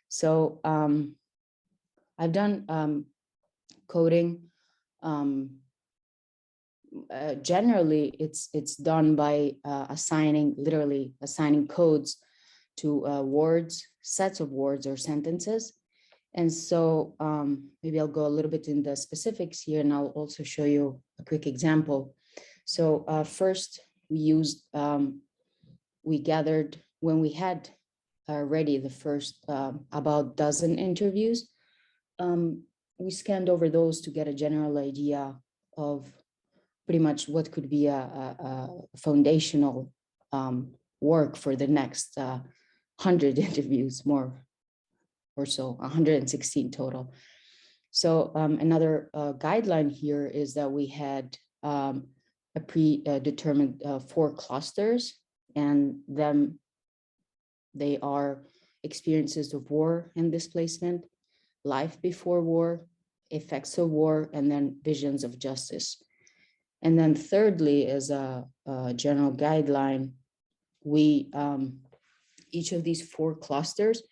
So I've done coding. Generally, it's done by literally assigning codes to words, sets of words or sentences. And so maybe I'll go a little bit in the specifics here, and I'll also show you a quick example. So first, we gathered, when we had ready the first about dozen interviews, we scanned over those to get a general idea of pretty much what could be a foundational work for the next 100 interviews, more or so, 116 total. So another guideline here is that we had a predetermined 4 clusters, and they are experiences of war and displacement, life before war, effects of war, and then visions of justice. And then thirdly, as a general guideline, we each of these 4 clusters,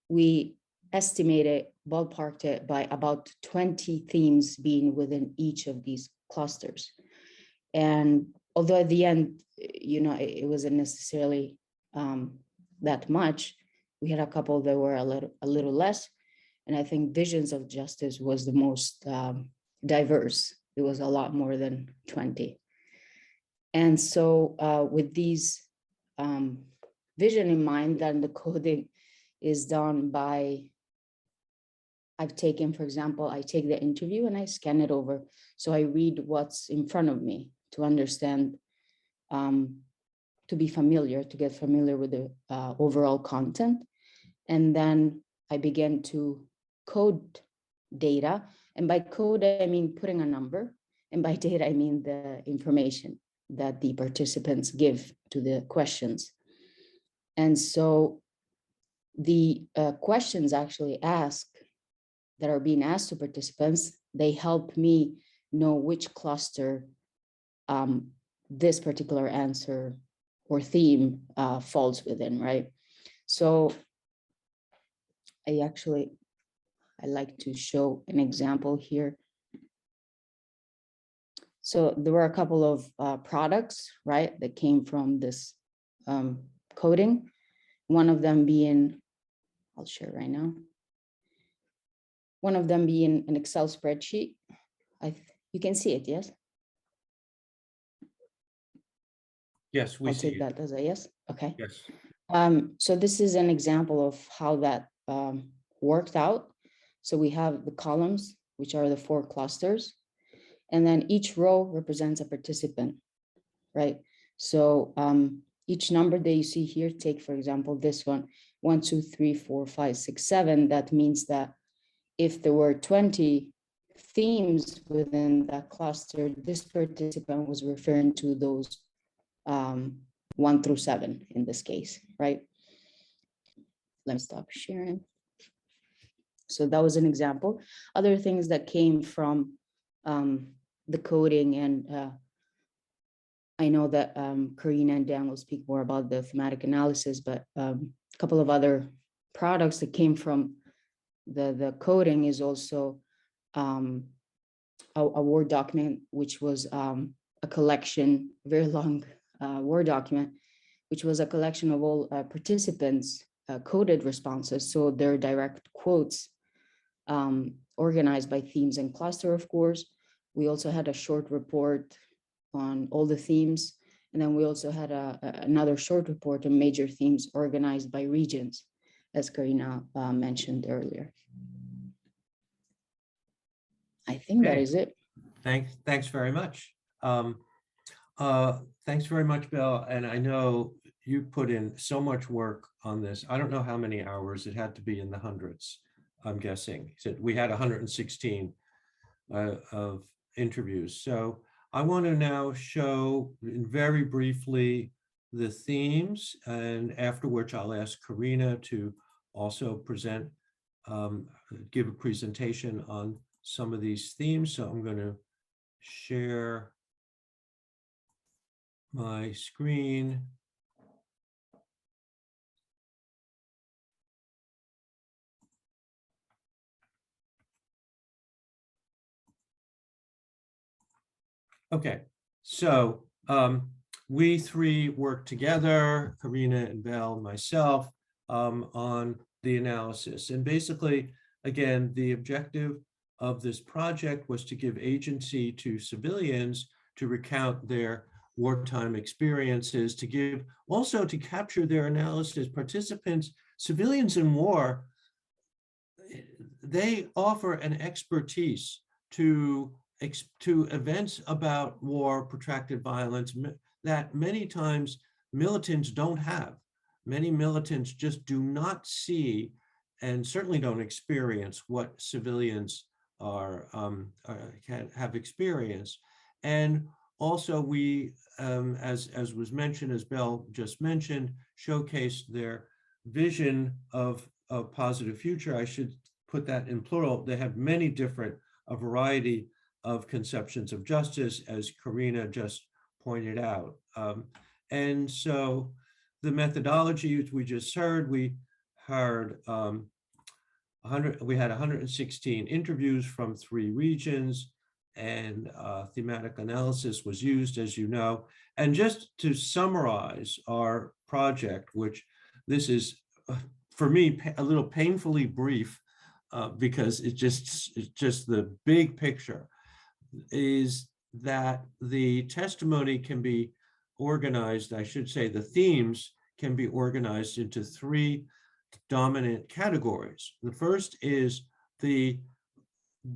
we estimated, ballparked it by about 20 themes being within each of these clusters. And although at the end, it wasn't necessarily that much, we had a couple that were a little less. And I think visions of justice was the most diverse. It was a lot more than 20. And so with these vision in mind, then the coding is done by, I've taken, for example, I take the interview and I scan it over. So I read what's in front of me to understand, to be familiar, to get familiar with the overall content. And then I begin to code data. And by code, I mean putting a number. And by data, I mean the information that the participants give to the questions. And so the questions actually that are being asked to participants, they help me know which cluster this particular answer or theme falls within, right? So I like to show an example here. So there were a couple of products, right, that came from this coding. One of them being, I'll share right now. One of them being an Excel spreadsheet. You can see it, yes? Yes, we I'll see take it. that as a yes. Okay. Yes. So this is an example of how that worked out. So we have the columns, which are the 4 clusters, and then each row represents a participant, right? So each number that you see here, take for example this one, 1, 2, 3, 4, 5, 6, 7. That means that if there were 20 themes within that cluster, this participant was referring to those 1 through 7 in this case, right? Let me stop sharing. So that was an example. Other things that came from the coding, and I know that Karina and Dan will speak more about the thematic analysis, but a couple of other products that came from the coding is also a Word document, which was a collection, very long Word document, which was a collection of all participants' coded responses. So their direct quotes organized by themes and cluster, of course. We also had a short report on all the themes. And then we also had another short report on major themes organized by regions, as Karina mentioned earlier. I think that is it. Thanks very much. Thanks very much, Bill. And I know you put in so much work on this. I don't know how many hours. It had to be in the hundreds, I'm guessing. So we had 116 of interviews. So I want to now show very briefly the themes, and after which I'll ask Karina to also present, give a presentation on some of these themes. So I'm going to share my screen. Okay, so we 3 worked together, Karina and Belle, myself, on the analysis. And basically, again, the objective of this project was to give agency to civilians to recount their wartime experiences, to give, also to capture their analysis. Participants, civilians in war, they offer an expertise to events about war, protracted violence, that many times militants don't have. Many militants just do not see and certainly don't experience what civilians have experienced. And also we, as was mentioned, as Belle just mentioned, showcased their vision of a positive future. I should put that in plural. They have many different, a variety of conceptions of justice, as Karina just pointed out. And so the methodology we just heard, we had 116 interviews from 3 regions, and thematic analysis was used, as you know. And just to summarize our project, which this is, for me, a little painfully brief, because it's just the big picture, is that the testimony can be organized, I should say the themes can be organized into 3 dominant categories. The first is the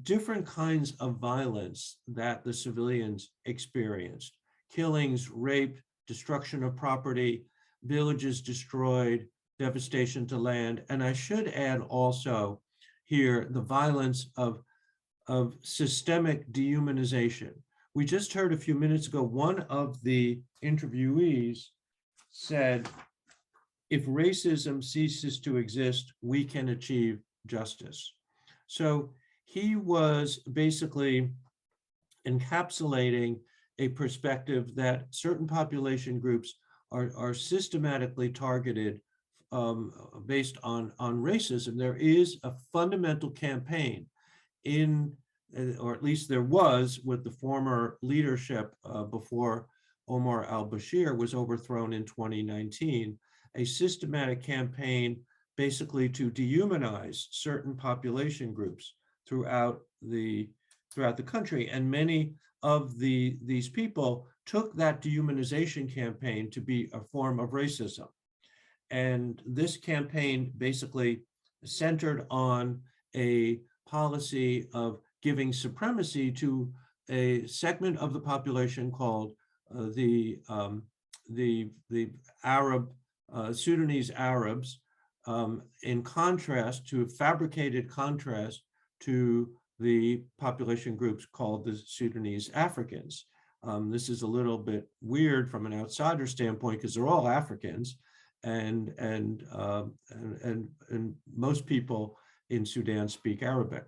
different kinds of violence that the civilians experienced: killings, rape, destruction of property, villages destroyed, devastation to land. And I should add also here the violence of systemic dehumanization. We just heard a few minutes ago, one of the interviewees said, if racism ceases to exist, we can achieve justice. So he was basically encapsulating a perspective that certain population groups are systematically targeted based on racism. There is a fundamental campaign or at least there was, with the former leadership before Omar al-Bashir was overthrown in 2019, a systematic campaign basically to dehumanize certain population groups throughout the country. And many of these people took that dehumanization campaign to be a form of racism. And this campaign basically centered on a policy of giving supremacy to a segment of the population called the Arab, Sudanese Arabs, in contrast to fabricated contrast to the population groups called the Sudanese Africans. This is a little bit weird from an outsider standpoint because they're all Africans, and most people in Sudan speak Arabic.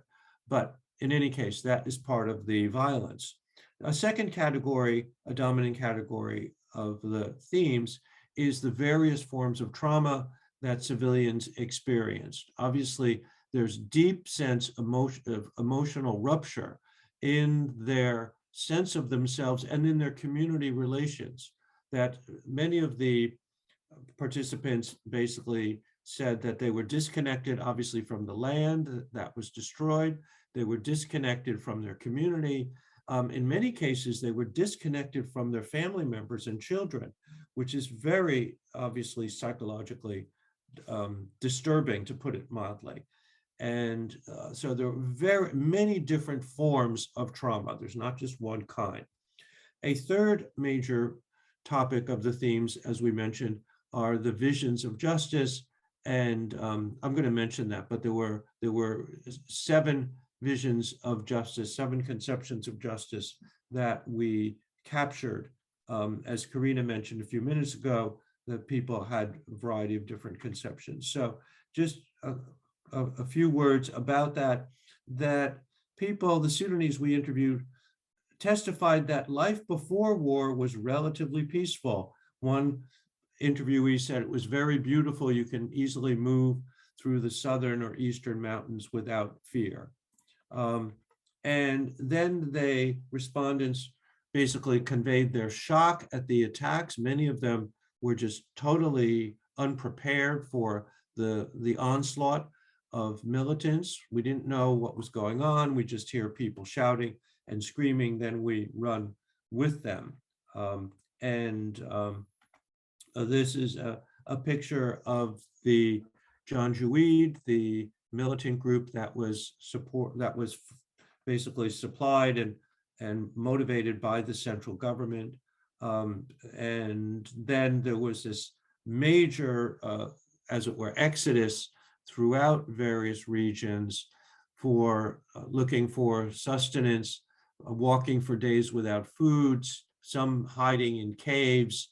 But in any case, that is part of the violence. A second category, a dominant category of the themes, is the various forms of trauma that civilians experienced. Obviously, there's deep sense of emotional rupture in their sense of themselves and in their community relations, that many of the participants basically said that they were disconnected, obviously, from the land that was destroyed. They were disconnected from their community. In many cases, they were disconnected from their family members and children, which is very obviously psychologically disturbing, to put it mildly. And so there are very many different forms of trauma. There's not just one kind. A third major topic of the themes, as we mentioned, are the visions of justice. And I'm going to mention that, but there were 7 visions of justice, 7 conceptions of justice that we captured. As Karina mentioned a few minutes ago, that people had a variety of different conceptions. So just a few words about that people, the Sudanese we interviewed, testified that life before war was relatively peaceful. One interviewee said it was very beautiful. You can easily move through the southern or eastern mountains without fear. And then respondents basically conveyed their shock at the attacks. Many of them were just totally unprepared for the onslaught of militants. We didn't know what was going on. We just hear people shouting and screaming, then we run with them. This is a picture of the Janjaweed, the militant group that was basically supplied and motivated by the central government. And then there was this major, as it were, exodus throughout various regions for looking for sustenance, walking for days without food, some hiding in caves,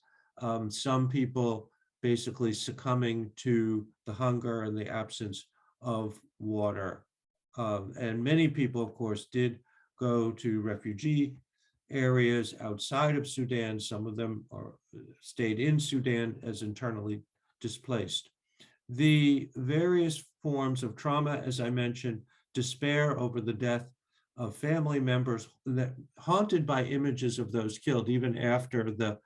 some people basically succumbing to the hunger and the absence of water. And many people, of course, did go to refugee areas outside of Sudan. Some of them stayed in Sudan as internally displaced. The various forms of trauma, as I mentioned, despair over the death of family members, that haunted by images of those killed, even after the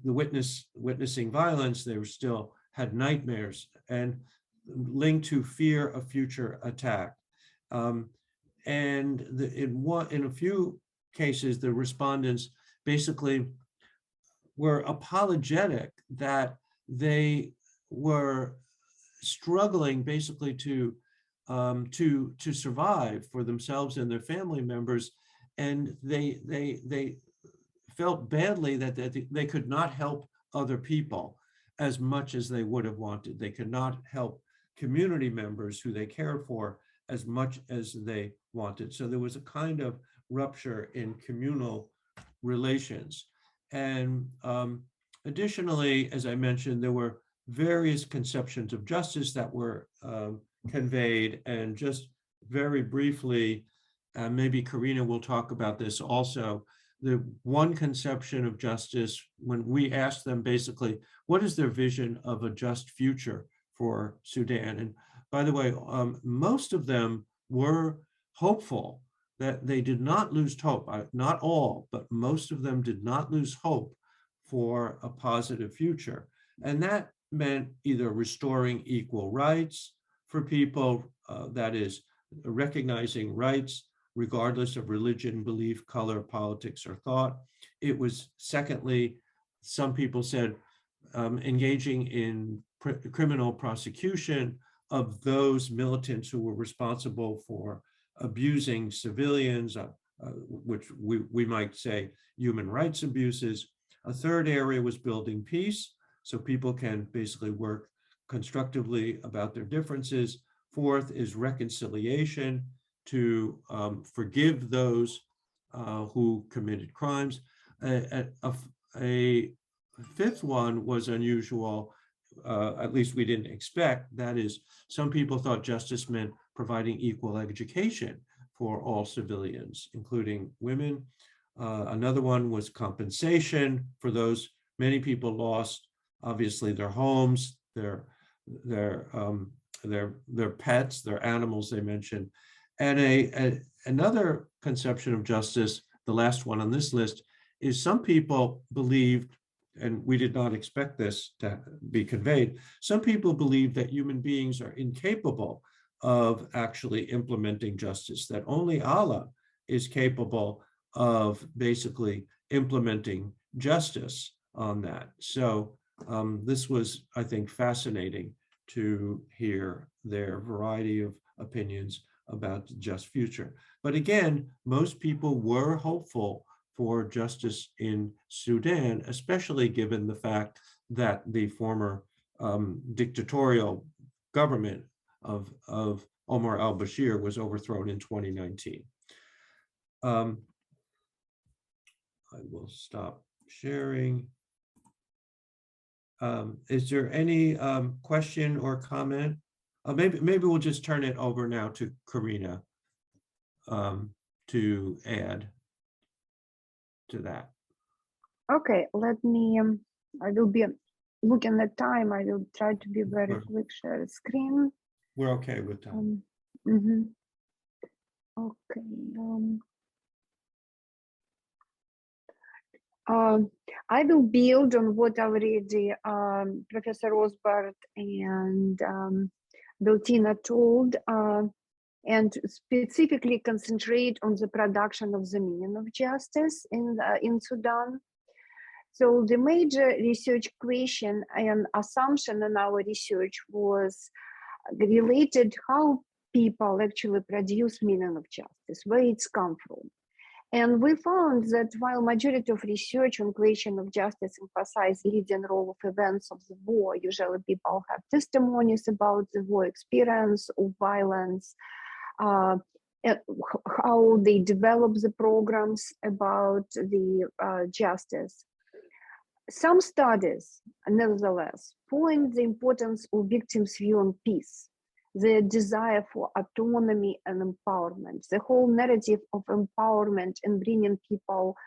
witnessing violence, they were still had nightmares and linked to fear of future attack. And in a few cases, the respondents basically were apologetic that they were struggling basically to survive for themselves and their family members, and they felt badly that they could not help other people as much as they would have wanted. They could not help community members who they cared for as much as they wanted. So there was a kind of rupture in communal relations. And additionally, as I mentioned, there were various conceptions of justice that were conveyed. And just very briefly, maybe Karina will talk about this also. The one conception of justice, when we asked them basically, what is their vision of a just future for Sudan? And by the way, most of them were hopeful that they did not lose hope. Not all, but most of them did not lose hope for a positive future. And that meant either restoring equal rights for people, that is, recognizing rights regardless of religion, belief, color, politics, or thought. It was, secondly, some people said, engaging in criminal prosecution of those militants who were responsible for abusing civilians, which we might say human rights abuses. A third area was building peace, so people can basically work constructively about their differences. Fourth is reconciliation, to forgive those who committed crimes. A fifth one was unusual, at least we didn't expect. That is, some people thought justice meant providing equal education for all civilians, including women. Another one was compensation for those. Many people lost, obviously, their homes, their pets, their animals they mentioned. And another conception of justice, the last one on this list, is some people believed, and we did not expect this to be conveyed, some people believe that human beings are incapable of actually implementing justice, that only Allah is capable of basically implementing justice on that. So this was, I think, fascinating to hear their variety of opinions about the just future. But again, most people were hopeful for justice in Sudan, especially given the fact that the former dictatorial government of Omar al-Bashir was overthrown in 2019. I will stop sharing. Is there any question or comment? Maybe we'll just turn it over now to Karina to add to that. Okay, let me, I will be looking at time. I will try to be very quick, share screen. We're okay with time. Okay. I will build on what already Professor Rothbart and Beltina told, and specifically concentrate on the production of the meaning of justice in Sudan. So the major research question and assumption in our research was related how people actually produce meaning of justice, where it's come from. And we found that while majority of research on question of justice emphasize leading role of events of the war, usually people have testimonies about the war experience of violence, how they develop the programs about the justice. Some studies, nevertheless, point the importance of victims' view on peace, the desire for autonomy and empowerment, the whole narrative of empowerment and bringing people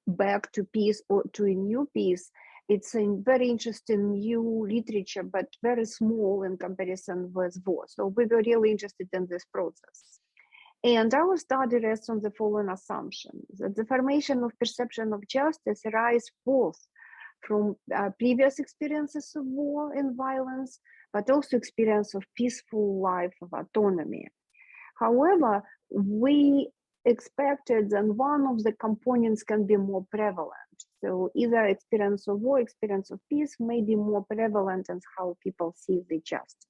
back to peace or to a new peace. It's a very interesting new literature, but very small in comparison with war. So we were really interested in this process. And our study rests on the following assumption, that the formation of perception of justice arises both from previous experiences of war and violence, but also experience of peaceful life of autonomy. However, we expected that one of the components can be more prevalent. So either experience of war, experience of peace may be more prevalent in how people see the justice.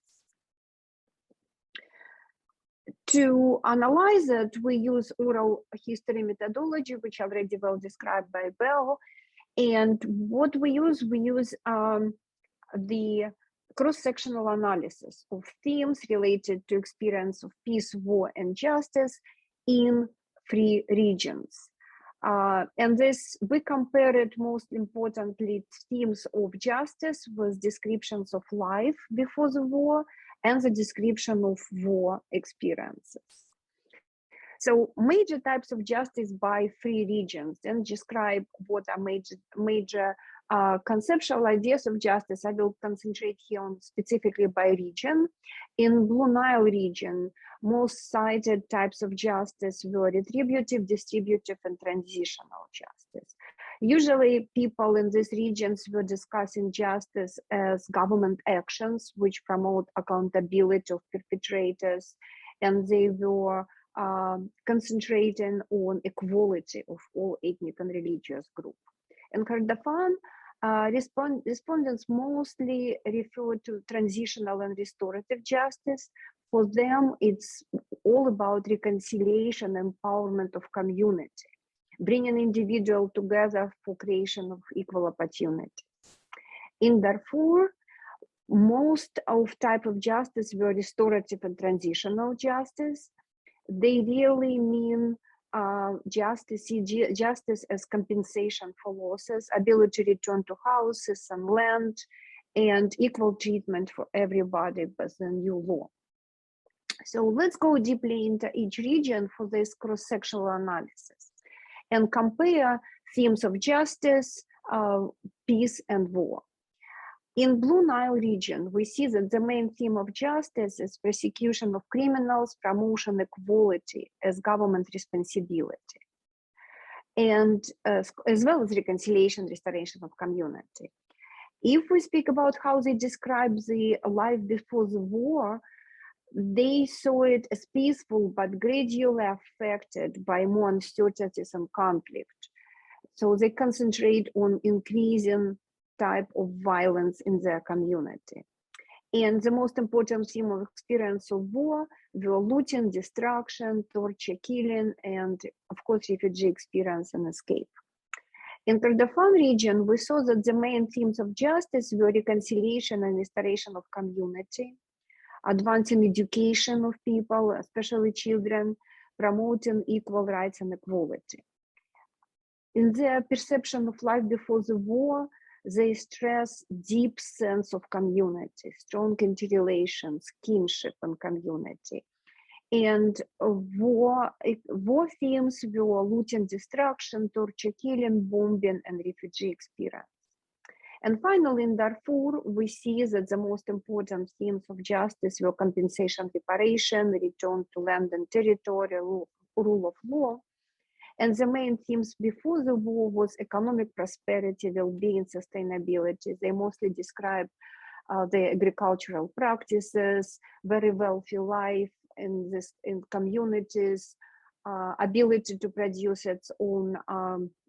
To analyze it, we use oral history methodology, which already well described by Bell. And what we use the cross-sectional analysis of themes related to experience of peace, war, and justice in 3 regions. And this, we compare it most importantly themes of justice with descriptions of life before the war and the description of war experiences. So major types of justice by 3 regions, and describe what are major conceptual ideas of justice. I will concentrate here on specifically by region. In Blue Nile region, most cited types of justice were retributive, distributive, and transitional justice. Usually people in these regions were discussing justice as government actions which promote accountability of perpetrators, and they were concentrating on equality of all ethnic and religious groups. In Kordofan, respondents mostly refer to transitional and restorative justice. For them, it's all about reconciliation, empowerment of community, bringing individuals together for creation of equal opportunity. In Darfur, most of type of justice were restorative and transitional justice. They really mean justice as compensation for losses, ability to return to houses and land, and equal treatment for everybody by the new law. So let's go deeply into each region for this cross-sectional analysis and compare themes of justice, peace, and war. In Blue Nile region, we see that the main theme of justice is prosecution of criminals, promotion equality as government responsibility, and as well as reconciliation, restoration of community. If we speak about how they describe the life before the war, they saw it as peaceful but gradually affected by more uncertainties and conflict. So they concentrate on increasing type of violence in their community. And the most important theme of experience of war were looting, destruction, torture, killing, and of course, refugee experience and escape. In Kordofan region, we saw that the main themes of justice were reconciliation and restoration of community, advancing education of people, especially children, promoting equal rights and equality. In their perception of life before the war, they stress deep sense of community, strong interrelations, kinship, and community. And war themes were looting, destruction, torture, killing, bombing, and refugee experience. And finally, in Darfur, we see that the most important themes of justice were compensation, reparation, return to land and territory, rule of law. And the main themes before the war was economic prosperity, well-being, sustainability. They mostly describe the agricultural practices, very wealthy life in communities, ability to produce its own,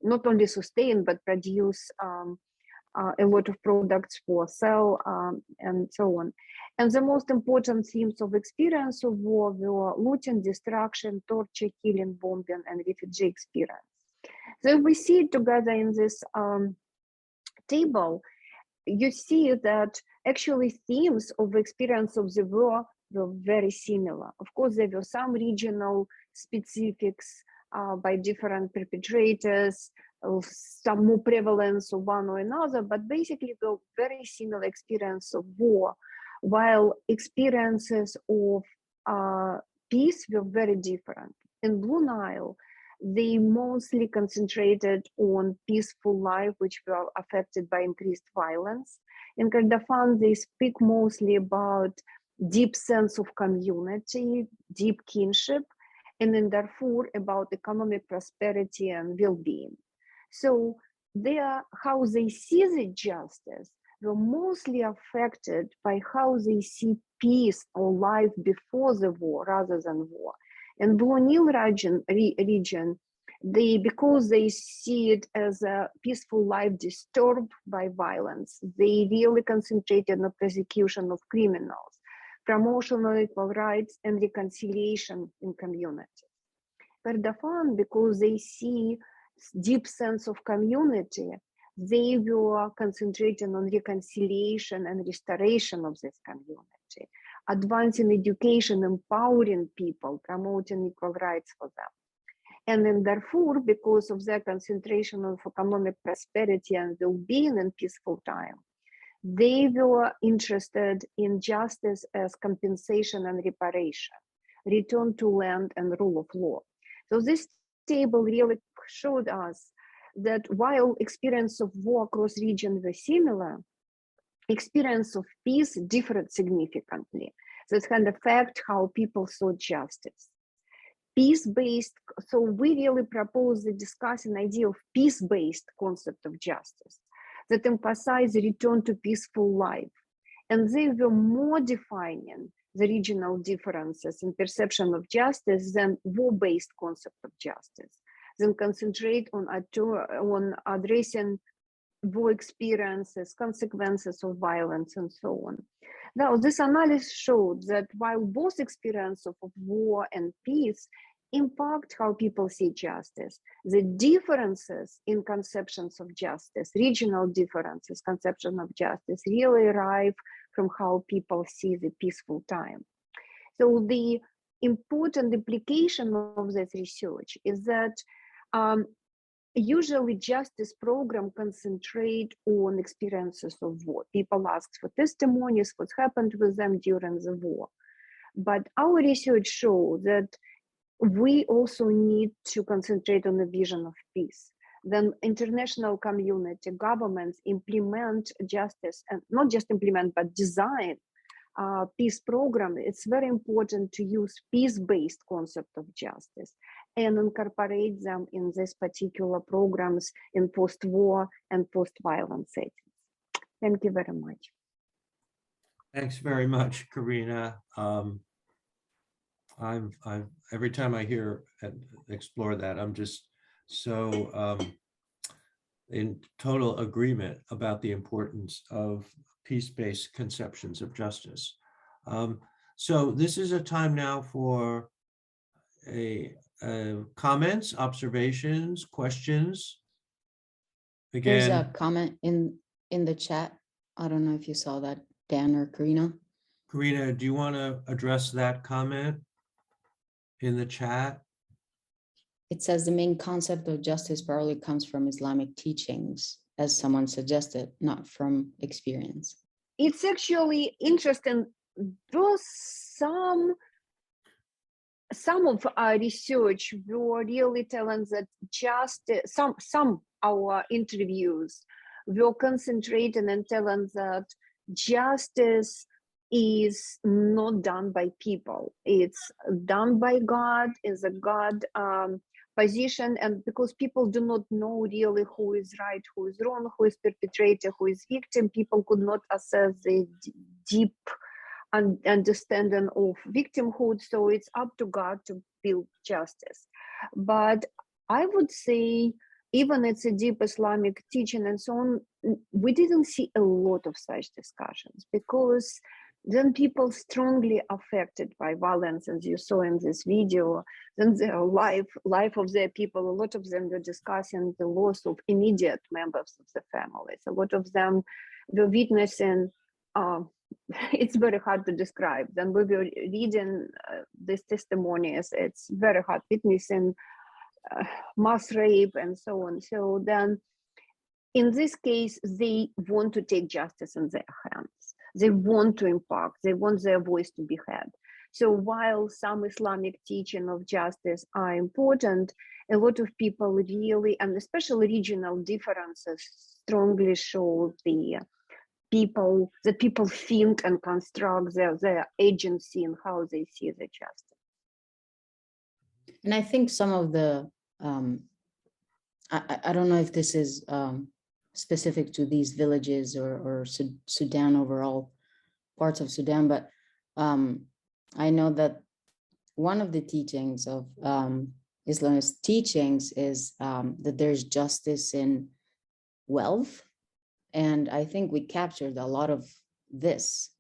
not only sustain, but produce a lot of products for sale, and so on. And the most important themes of experience of war were looting, destruction, torture, killing, bombing, and refugee experience. So if we see it together in this table, you see that actually themes of experience of the war were very similar. Of course, there were some regional specifics by different perpetrators, some more prevalence of one or another, but basically the very similar experience of war, while experiences of peace were very different. In Blue Nile, they mostly concentrated on peaceful life, which were affected by increased violence. In Kordofan, they speak mostly about deep sense of community, deep kinship, and in Darfur about economic prosperity and well-being. So how they see the justice were mostly affected by how they see peace or life before the war rather than war. In Blue Nile region, because they see it as a peaceful life disturbed by violence, they really concentrated on the prosecution of criminals, promotion of equal rights, and reconciliation in community. Kordofan, because they see deep sense of community, they were concentrating on reconciliation and restoration of this community, advancing education, empowering people, promoting equal rights for them. And in Darfur, because of their concentration on economic prosperity and well-being and peaceful time, they were interested in justice as compensation and reparation, return to land and rule of law. So this table really showed us that while experience of war across regions were similar, experience of peace differed significantly. That can affect how people saw justice. Peace-based, so we really propose to discuss an idea of peace-based concept of justice that emphasize return to peaceful life. And they were more defining the regional differences in perception of justice than war-based concept of justice, then concentrate on addressing war experiences, consequences of violence, and so on. Now, this analysis showed that while both experience of war and peace impact how people see justice, the differences in conceptions of justice, regional differences, conception of justice, really arrive from how people see the peaceful time. So the important implication of this research is that usually justice program concentrate on experiences of war. People ask for testimonies, what happened with them during the war. But our research shows that we also need to concentrate on the vision of peace. Then international community, governments implement justice, and not just implement, but design peace program. It's very important to use peace-based concept of justice and incorporate them in these particular programs in post-war and post-violence settings. Thank you very much. Thanks very much, Karina. Every time I hear and explore that, I'm just so in total agreement about the importance of peace-based conceptions of justice. So this is a time now for comments, observations, questions. There's a Again, comment in the chat. I don't know if you saw that, Dan or Karina. Karina, do you want to address that comment in the chat? It says the main concept of justice probably comes from Islamic teachings, as someone suggested, not from experience. It's actually interesting. Those some of our research were really telling that justice, some our interviews were concentrating and telling that justice is not done by people. It's done by God, is a God position, and because people do not know really who is right, who is wrong, who is perpetrator, who is victim, people could not assess the deep understanding of victimhood. So it's up to God to build justice. But I would say, even it's a deep Islamic teaching and so on, we didn't see a lot of such discussions, because then people strongly affected by violence, as you saw in this video, then their life of their people, a lot of them were discussing the loss of immediate members of the families. A lot of them were witnessing, it's very hard to describe. Then we were reading these testimonies, it's very hard, witnessing mass rape and so on. So then in this case, they want to take justice in their hands. They want to impact, they want their voice to be heard. So while some Islamic teaching of justice are important, a lot of people really, and especially regional differences, strongly show the people, that people think and construct their agency and how they see the justice. And I think some of the, I don't know if this is specific to these villages or Sudan overall, parts of Sudan, but I know that one of the teachings of Islamist teachings is that there's justice in wealth. And I think we captured a lot of this,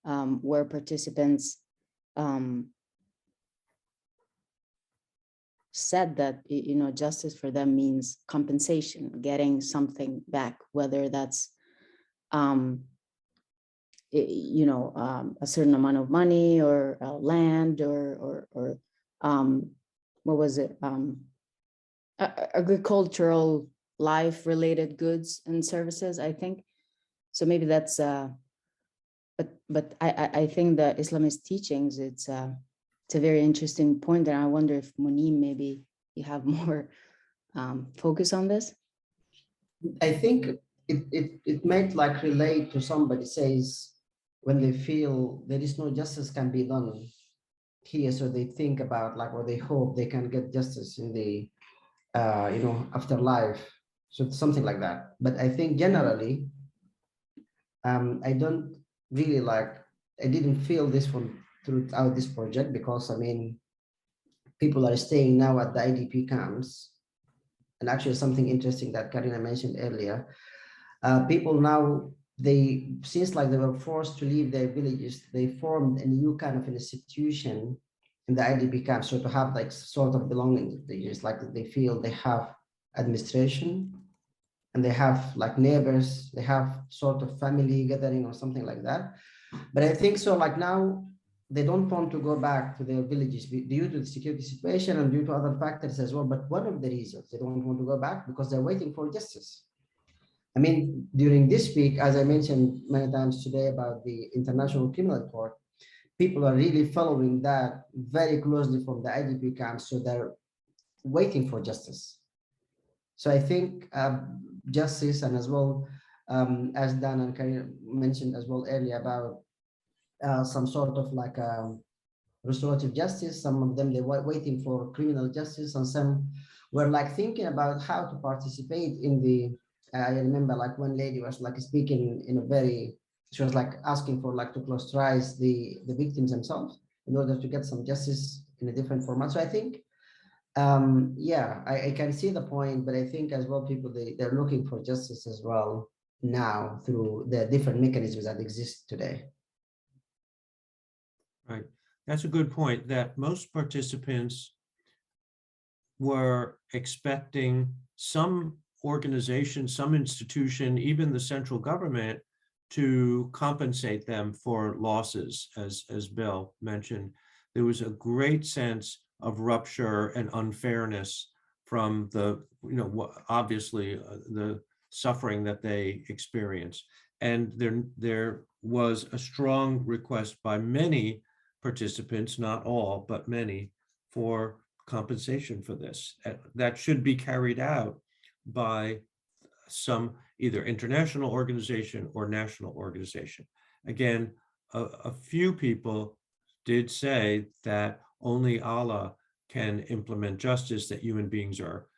where participants said that, you know, justice for them means compensation, getting something back, whether that's, you know, a certain amount of money or land or what was it? Agricultural life related goods and services, I think. So maybe that's, but I think the Islamist teachings, it's a very interesting point, and I wonder if Munim, maybe you have more focus on this. I think it might like relate to somebody says when they feel there is no justice can be done here, so they think about like, or they hope they can get justice in the you know, afterlife, so something like that. But I think generally I don't really like, I didn't feel this from throughout this project, because I mean, people are staying now at the IDP camps. And actually something interesting that Karina mentioned earlier, people now, since like they were forced to leave their villages, they formed a new kind of an institution in the IDP camp. So to have like sort of belonging, they just like they feel they have administration and they have like neighbors, they have sort of family gathering or something like that. But I think so like now they don't want to go back to their villages due to the security situation and due to other factors as well. But one of the reasons they don't want to go back because they're waiting for justice. I mean, during this week, as I mentioned many times today about the International Criminal Court, people are really following that very closely from the IDP camps. So they're waiting for justice. So I think justice, and as well as Dan and Karina mentioned as well earlier about some sort of like restorative justice. Some of them, they were waiting for criminal justice, and some were like thinking about how to participate in the, I remember like one lady was like speaking in a very, she was like asking for like to clusterize the victims themselves in order to get some justice in a different format. So I think, yeah, I can see the point, but I think as well, people, they're looking for justice as well now through the different mechanisms that exist today. Right. That's a good point, that most participants were expecting some organization, some institution, even the central government, to compensate them for losses, as Bill mentioned. There was a great sense of rupture and unfairness from the, obviously the suffering that they experienced. And there was a strong request by many participants, not all, but many, for compensation for this. That should be carried out by some either international organization or national organization. Again, a few people did say that only Allah can implement justice, that human beings are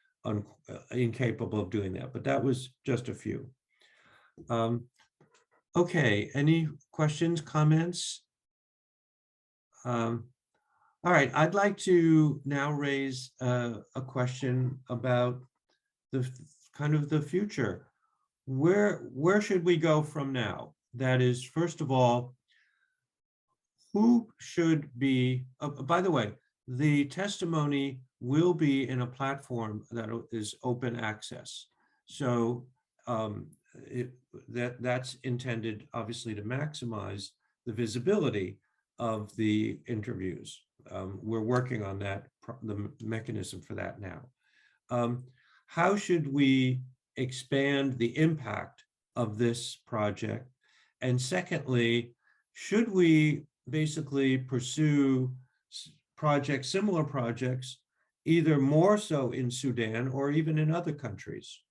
incapable of doing that, but that was just a few. Okay, any questions, comments? All right, I'd like to now raise a question about the kind of the future. Where should we go from now? That is, first of all, who should be, by the way, the testimony will be in a platform that is open access. So that's intended, obviously, to maximize the visibility of the interviews. We're working on that, the mechanism for that now. How should we expand the impact of this project? And secondly, should we basically pursue projects, similar projects, either more so in Sudan or even in other countries?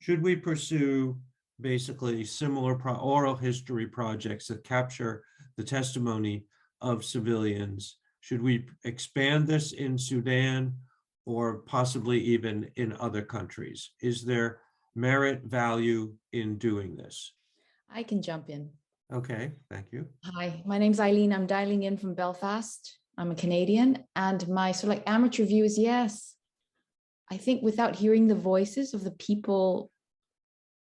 Should we pursue basically similar oral history projects that capture the testimony of civilians? Should we expand this in Sudan or possibly even in other countries? Is there merit, value in doing this? I can jump in. Okay, thank you. Hi, my name's Eileen. I'm dialing in from Belfast. I'm a Canadian, and my sort of like amateur view is yes. I think without hearing the voices of the people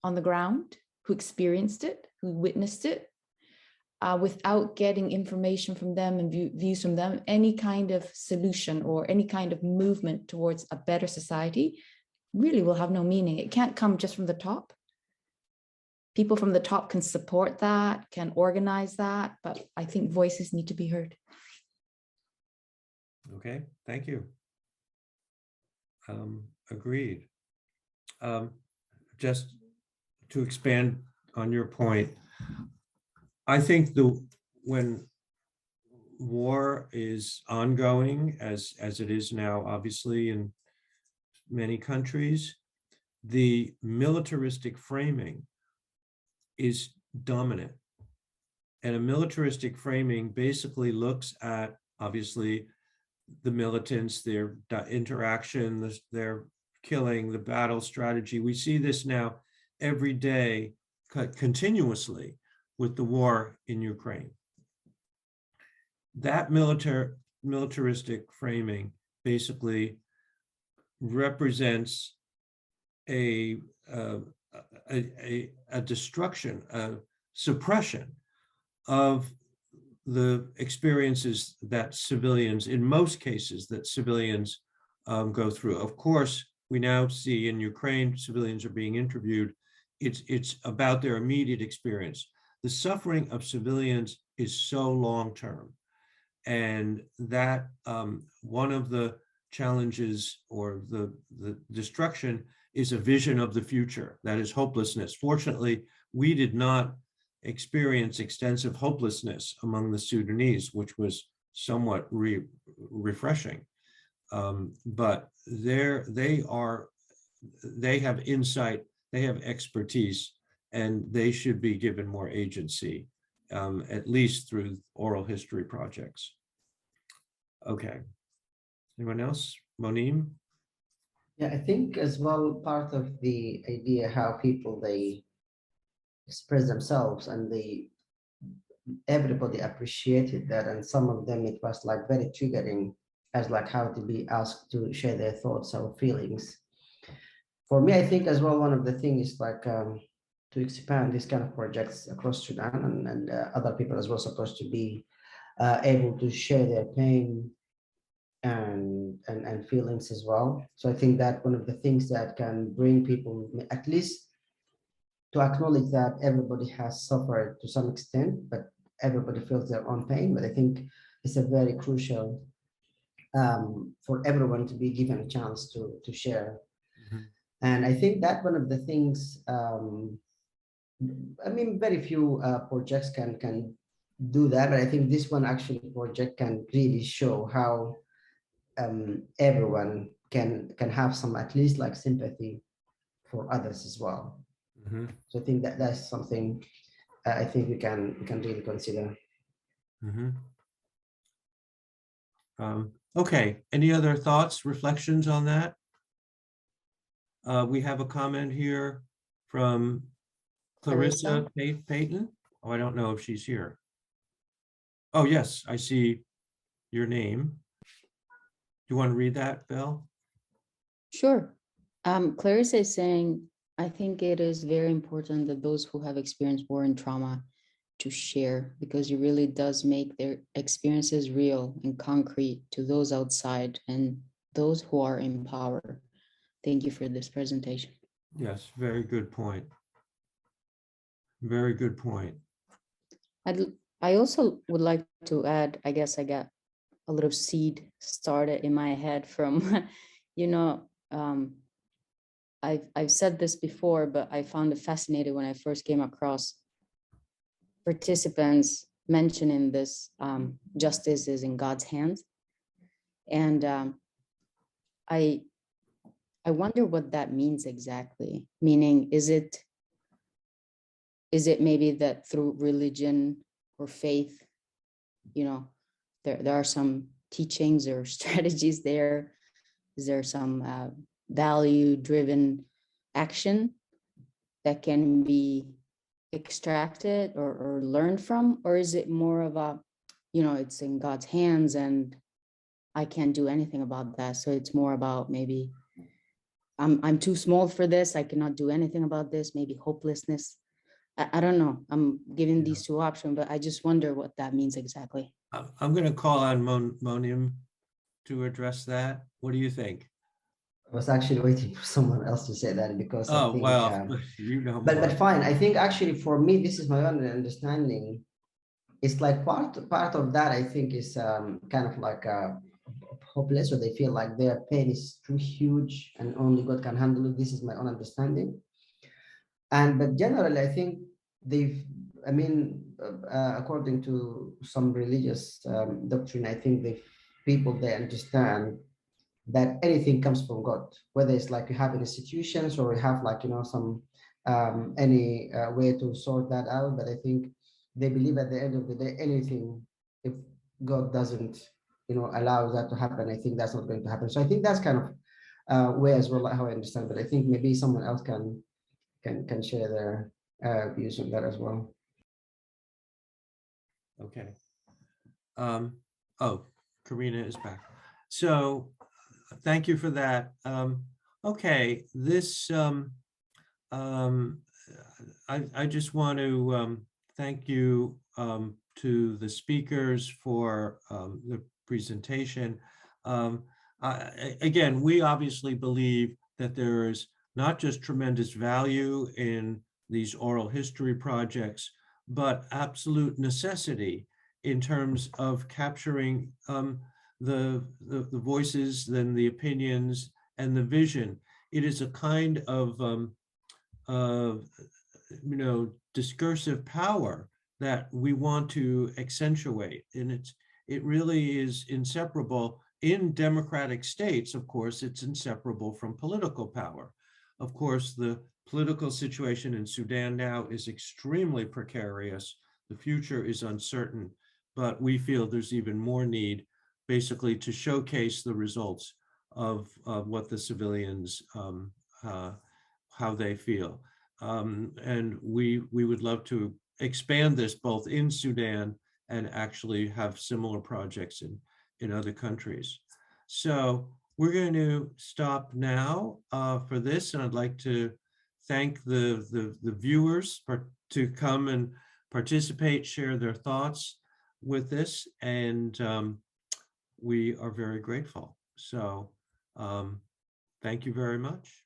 on the ground who experienced it, who witnessed it, without getting information from them and views from them, any kind of solution or any kind of movement towards a better society really will have no meaning. It can't come just from the top. People from the top can support that, can organize that, but I think voices need to be heard. Okay, thank you. Agreed. Just to expand on your point, I think when war is ongoing, as it is now, obviously in many countries, the militaristic framing is dominant. And a militaristic framing basically looks at, obviously, the militants, their interaction, their killing, the battle strategy. We see this now every day, continuously, with the war in Ukraine. that militaristic framing basically represents a destruction, a suppression of the experiences that civilians, in most cases, that civilians go through. Of course, we now see in Ukraine, civilians are being interviewed. It's about their immediate experience. The suffering of civilians is so long-term, and that one of the challenges or the destruction is a vision of the future, that is hopelessness. Fortunately, we did not experience extensive hopelessness among the Sudanese, which was somewhat refreshing. But they have insight, they have expertise, and they should be given more agency, at least through oral history projects. Okay. Anyone else? Monim? Yeah, I think as well, part of the idea how people they express themselves and everybody appreciated that, and some of them it was like very triggering as like how to be asked to share their thoughts or feelings. For me, I think as well, one of the things is like to expand these kind of projects across Sudan, and other people as well supposed to be able to share their pain and feelings as well. So I think that one of the things that can bring people at least to acknowledge that everybody has suffered to some extent, but everybody feels their own pain. But I think it's a very crucial for everyone to be given a chance to share. Mm-hmm. And I think that one of the things, I mean, very few projects can do that, but I think this one actually project can really show how everyone can have some at least like sympathy for others as well. Mm-hmm. So I think that that's something I think we can really consider. Mm-hmm. Okay, any other thoughts, reflections on that? We have a comment here from Clarissa Payton. Oh, I don't know if she's here. Oh, yes, I see your name. Do you want to read that, Belle? Sure. Clarissa is saying, I think it is very important that those who have experienced war and trauma to share, because it really does make their experiences real and concrete to those outside and those who are in power. Thank you for this presentation. Yes, very good point. Very good point. I also would like to add, I guess I got a little seed started in my head from, you know, I've said this before, but I found it fascinating when I first came across participants mentioning this, justice is in God's hands. And I wonder what that means exactly. Meaning, is it maybe that through religion or faith, you know, there are some teachings or strategies there? Is there some value-driven action that can be extracted or learned from? Or is it more of a, you know, it's in God's hands and I can't do anything about that? So it's more about maybe I'm too small for this, I cannot do anything about this, maybe hopelessness. I don't know. I'm giving these two options, but I just wonder what that means exactly. I'm going to call on Monim to address that. What do you think? I was actually waiting for someone else to say that because I think, well, you know more. But fine. I think actually for me, this is my own understanding. It's like part of that. I think is kind of like hopeless, or they feel like their pain is too huge and only God can handle it. This is my own understanding. But generally, I think I mean, according to some religious doctrine, I think people they understand that anything comes from God, whether it's like you have institutions or you have like, you know, some any way to sort that out. But I think they believe at the end of the day, anything, if God doesn't, you know, allow that to happen, I think that's not going to happen. So I think that's kind of way as well, like how I understand. But I think maybe someone else can share their views on that as well. Okay. Oh, Karina is back. So thank you for that. Okay, this I just want to thank you to the speakers for the presentation. Again, we obviously believe that there is not just tremendous value in these oral history projects, but absolute necessity in terms of capturing the voices, then the opinions, and the vision. It is a kind of discursive power that we want to accentuate, and it really is inseparable. In democratic states, of course, it's inseparable from political power. Of course, the political situation in Sudan now is extremely precarious. The future is uncertain, but we feel there's even more need basically to showcase the results of what the civilians, how they feel. And we would love to expand this both in Sudan and actually have similar projects in other countries. So we're going to stop now for this, and I'd like to thank the viewers to come and participate, share their thoughts with this, and we are very grateful. So thank you very much.